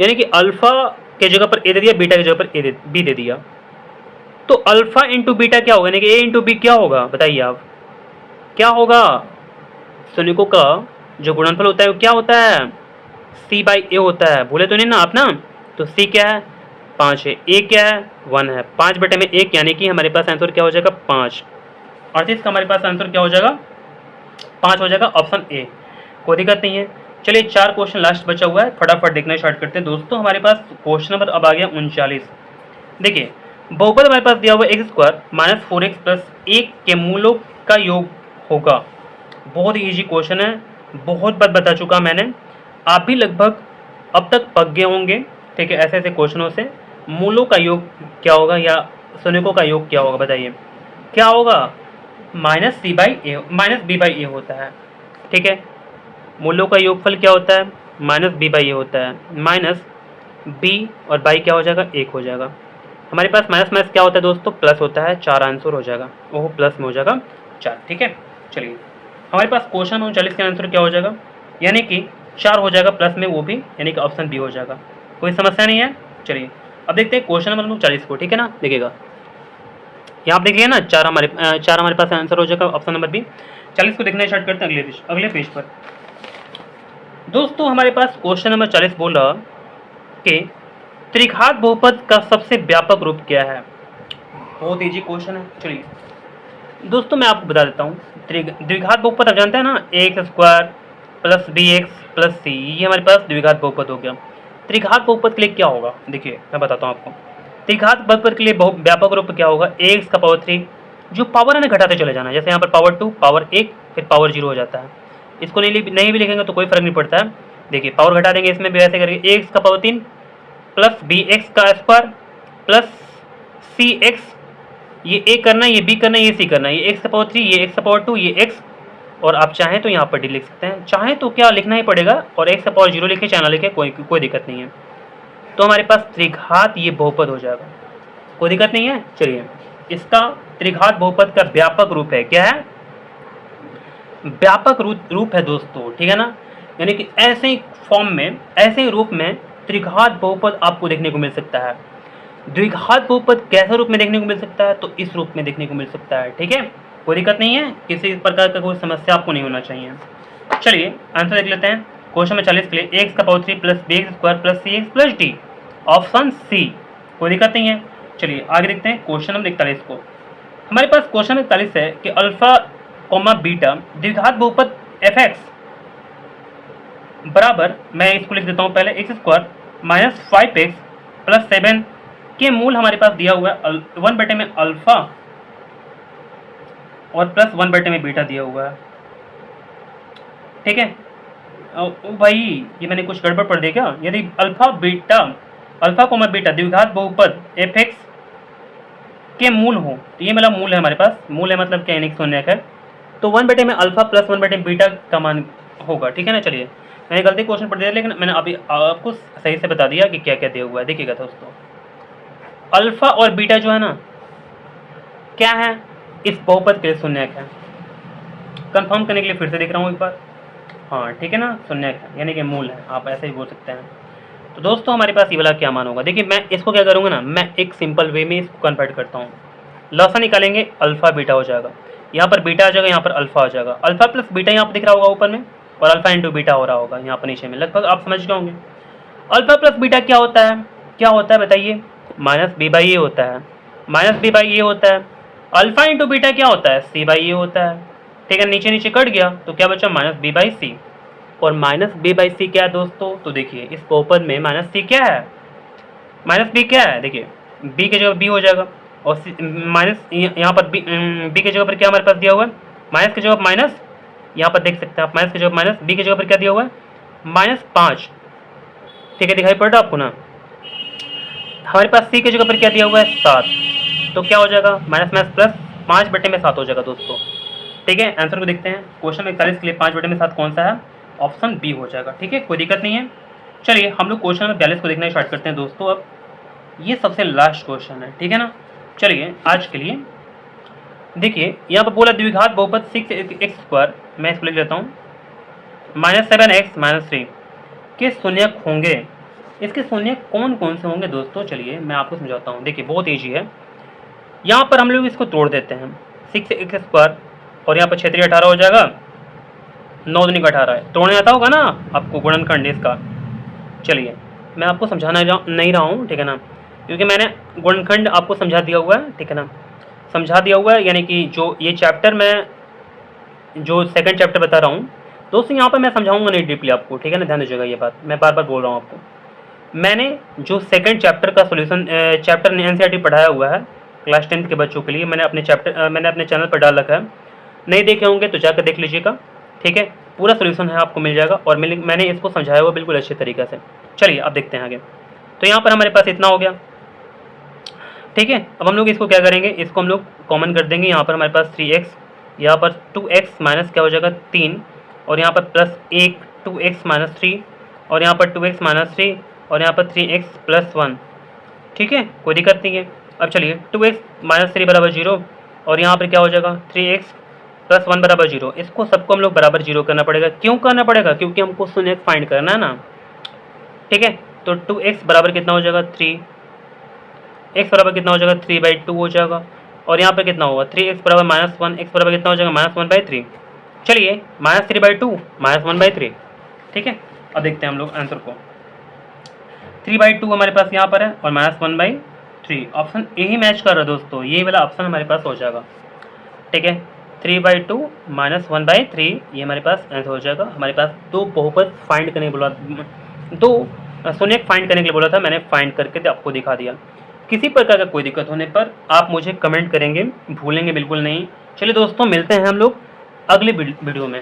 यानी कि अल्फा के जगह पर ए दे दिया, बीटा की जगह पर बी दे दिया, तो अल्फा इंटू बीटा क्या होगा, यानी कि ए इंटू बी क्या होगा, बताइए आप क्या होगा। शून्यकों का जो गुणनफल होता है वो क्या होता है, सी बाई ए होता है, भूले तो नहीं ना आप ना। तो सी क्या है, 5 है, ए क्या है, 1 है, 5 बटे में 1, यानी कि हमारे पास आंसर क्या हो जाएगा 5, और इसका हमारे पास आंसर क्या हो जाएगा 5 हो जाएगा, ऑप्शन ए। कोई दिक्कत नहीं है। चलिए 4 क्वेश्चन लास्ट बचा हुआ है, फटाफट देखना स्टार्ट करते हैं दोस्तों। हमारे पास क्वेश्चन नंबर अब आ गया 39। देखिए बहुपद हमारे पास दिया हुआ x square minus 4x plus 1 के मूलों का योग होगा। बहुत इजी क्वेश्चन है, बहुत बार बता चुका मैंने, आप भी लगभग अब तक पक गए होंगे, ठीक है। ऐसे ऐसे क्वेश्चनों से मूलों का योग क्या होगा या शून्यकों का योग क्या होगा, बताइए क्या होगा, minus c by a minus b by a होता है, ठीक है। मूलों का योगफल क्या होता है, माइनस बी बाई ए होता है, माइनस बी और बाई क्या हो जाएगा 1 हो जाएगा। हमारे पास माइनस माइनस क्या होता है दोस्तों, प्लस होता है, 4 आंसर हो जाएगा, वो प्लस में हो जाएगा 4, ठीक है। चलिए हमारे पास क्वेश्चन 39 का आंसर क्या हो जाएगा, यानी कि 4 हो जाएगा प्लस में, वो भी यानी कि ऑप्शन बी हो जाएगा, कोई समस्या नहीं है। चलिए अब देखते हैं क्वेश्चन नंबर 40 को, ठीक है ना। देखिएगा यहाँ आप देखिए ना, 4 हमारे पास आंसर हो जाएगा, ऑप्शन नंबर बी। 40 को देखना स्टार्ट करते हैं अगले पेज पर। दोस्तों हमारे पास क्वेश्चन नंबर 40 बोल रहा कि त्रिघात बहुपद का सबसे व्यापक रूप क्या है। बहुत इजी क्वेश्चन है। चलिए दोस्तों मैं आपको बता देता हूँ, द्विघात बहुपद आप जानते हैं ना, x square plus b x plus c, ये हमारे पास द्विघात बहुपद हो गया। त्रिघात बहुपद के लिए क्या होगा, देखिए मैं बताता हूँ आपको। त्रिघात बहुपद के लिए व्यापक रूप क्या होगा, एक्स का पावर 3, जो पावर है ना घटाते चले जाना, जैसे यहाँ पर पावर 2 पावर 1 फिर पावर 0 हो जाता है। इसको नहीं भी लिखेंगे तो कोई फर्क नहीं पड़ता है। देखिए पावर घटा देंगे इसमें भी ऐसे करके, एक्स का पावर 3 प्लस बी एक्स का स्क्वायर प्लस सी एक्स, ये ए करना है, ये बी करना है, ये सी करना है, ये एक्स का पावर 3, ये एक्स का पावर 2, ये एक्स, और आप चाहें तो यहाँ पर डी लिख सकते हैं, चाहें तो क्या लिखना ही पड़ेगा, और एक्स का पावर 0 लिखे चाहे ना लिखे, कोई दिक्कत नहीं है। तो हमारे पास त्रिघात ये बहुपद हो जाएगा, कोई दिक्कत नहीं है। चलिए इसका त्रिघात बहुपद का व्यापक रूप है, क्या है, व्यापक रूप है दोस्तों, ठीक है ना। यानी कि ऐसे फॉर्म में, ऐसे रूप में त्रिघात बहुपद आपको देखने को मिल सकता है। द्विघात बहुपद कैसे रूप में देखने को मिल सकता है, तो इस रूप में देखने को मिल सकता है, ठीक है। कोई दिक्कत नहीं है, किसी प्रकार का कोई समस्या आपको नहीं होना चाहिए। चलिए आंसर देख लेते हैं क्वेश्चन में 40 के लिए, एक्स का power 3 plus b x square plus c x plus d, option c, कोई दिक्कत नहीं है। चलिए आगे देखते हैं क्वेश्चन नंबर 41 को। हमारे पास क्वेश्चन 41 है कि अल्फा कोमा बीटा द्विघात बहुपद एफ एक्स बराबर, मैं इसको लिख देता हूँ पहले, x square minus 5x plus 7 के मूल हमारे पास दिया हुआ है 1 बटे में अल्फा और प्लस 1 बटे में बीटा दिया हुआ है, ठीक है। भाई ये मैंने कुछ गड़बड़ पढ़ दिया क्या, यदि अल्फा कोमा बीटा द्विघात बहुपद एफ एक्स के मूल हो, तो ये मतलब मूल है हमारे पास, मूल है मतलब क्या, यानी शून्यक है, तो 1 बटे में अल्फा प्लस 1 बटे में बीटा का मान होगा, ठीक है ना। चलिए मैंने गलती क्वेश्चन पढ़ दिया, लेकिन मैंने अभी आपको सही से बता दिया कि क्या क्या दिया हुआ है। देखिएगा दोस्तों, अल्फा और बीटा जो है ना क्या है, इस बहुपद के लिए शून्यक है। कंफर्म करने के लिए फिर से देख रहा हूँ एक बार, हाँ ठीक है ना, शून्यक है यानी कि मूल है, आप ऐसे ही बोल सकते हैं। तो दोस्तों हमारे पास ये वाला क्या मान होगा, देखिए मैं इसको क्या करूँगा ना, मैं एक सिंपल वे में इसको कन्वर्ट करता हूँ, लॉसा निकालेंगे, अल्फा बीटा हो जाएगा, यहाँ पर बीटा आ जाएगा, यहाँ पर अल्फा आ जाएगा, अल्फा प्लस बीटा यहाँ पर दिख रहा होगा ऊपर में, और अल्फा इंटू बीटा हो रहा होगा यहाँ पर नीचे में, लगभग आप समझ गए होंगे। अल्फा प्लस बीटा क्या होता है बताइए, माइनस बी बाई ए होता है, माइनस बी बाई ए होता है। अल्फा इंटू बीटा क्या होता है, सी बाई ए होता है, ठीक है। नीचे नीचे कट गया तो क्या बचा, माइनस बी बाई सी, और माइनस बी बाई सी क्या है दोस्तों, तो देखिए इस बहुपद में माइनस सी क्या है, माइनस बी क्या है, देखिए बी के जगह बी हो जाएगा, और माइनस यहाँ पर बी के जगह पर क्या हमारे पास दिया हुआ है, माइनस के जगह माइनस, यहाँ पर देख सकते हैं आप, माइनस की जगह माइनस, बी की जगह पर क्या दिया हुआ है -5, ठीक है, दिखाई पड़ रहा है आपको ना। हमारे पास सी की जगह पर क्या दिया हुआ है 7, तो क्या हो जाएगा माइनस माइनस प्लस 5/7 हो जाएगा दोस्तों। ठीक है, आंसर को देखते हैं। क्वेश्चन 41 के लिए 5/7 कौन सा है, ऑप्शन बी हो जाएगा। ठीक है, कोई दिक्कत नहीं है। चलिए हम लोग क्वेश्चन नंबर 42 को देखना स्टार्ट करते हैं दोस्तों। अब ये सबसे लास्ट क्वेश्चन है, ठीक है ना। चलिए आज के लिए देखिए, यहाँ पर बोला द्विघात बहुपद 6x², मैं इसको लिख लेता हूँ, -7x - 3 के शून्यक होंगे। इसके शून्यक कौन कौन से होंगे दोस्तों, चलिए मैं आपको समझाता हूँ। देखिए बहुत ईजी है, यहाँ पर हम लोग इसको तोड़ देते हैं, 6x² और यहाँ पर 6 3 18 हो जाएगा, 9 दूनी 18 है, तोड़ने आता होगा ना आपको गुणनखंड इसका। चलिए मैं आपको समझाना नहीं रहा हूँ, ठीक है ना, क्योंकि मैंने गुणनखंड आपको समझा दिया हुआ है, ठीक है ना, समझा दिया हुआ है। यानी कि जो ये चैप्टर मैं जो सेकंड चैप्टर बता रहा हूँ दोस्तों, यहाँ पर मैं समझाऊंगा नहीं डीपली आपको, ठीक है ना, ध्यान दीजिएगा ये बात, मैं बार बार बोल रहा हूँ आपको। मैंने जो सेकंड चैप्टर का सोल्यूशन चैप्टर एनसीईआरटी पढ़ाया हुआ है क्लास 10th के बच्चों के लिए, मैंने अपने चैनल पर डाल रखा है, नहीं देखे होंगे तो जाकर देख लीजिएगा। ठीक है, पूरा सोल्यूशन है, आपको मिल जाएगा, और मैंने इसको समझाया हुआ बिल्कुल अच्छे तरीके से। चलिए अब देखते हैं आगे। तो यहाँ पर हमारे पास इतना हो गया, ठीक है। अब हम लोग इसको क्या करेंगे, इसको हम लोग कॉमन कर देंगे। यहाँ पर हमारे पास 3x, यहाँ पर 2x माइनस क्या हो जाएगा 3, और यहाँ पर प्लस 1 2x - 3, और यहाँ पर 2x - 3, और यहाँ पर 3x + 1। ठीक है, कोई दिक्कत नहीं है। अब चलिए 2x - 3 = 0, और यहाँ पर क्या हो जाएगा 3x + 1 = 0। इसको सबको हम लोग बराबर 0 करना पड़ेगा। क्यों करना पड़ेगा, क्योंकि हमको शून्य फाइंड करना है ना। ठीक है, तो 2x बराबर कितना हो जाएगा 3, x बराबर कितना हो जाएगा 3/2 हो जाएगा, और यहाँ पर कितना होगा 3x बराबर -1, x बराबर कितना हो जाएगा -1/3। चलिए -3/2 -1/3। ठीक है, अब देखते हैं हम लोग आंसर को। 3/2 हमारे पास यहाँ पर है, और -1/3, ऑप्शन ए ही मैच कर रहा है दोस्तों, ये वाला ऑप्शन हमारे पास हो जाएगा। ठीक है, 3/2 -1/3 ये हमारे पास आंसर हो जाएगा। हमारे पास दो बहुपद फाइंड करने के बोला, दो शून्यक फाइंड करने के लिए बोला था, मैंने फाइंड करके आपको दिखा दिया। किसी प्रकार का कोई दिक्कत होने पर आप मुझे कमेंट करेंगे, भूलेंगे बिल्कुल नहीं। चलिए दोस्तों, मिलते हैं हम लोग अगले वीडियो में।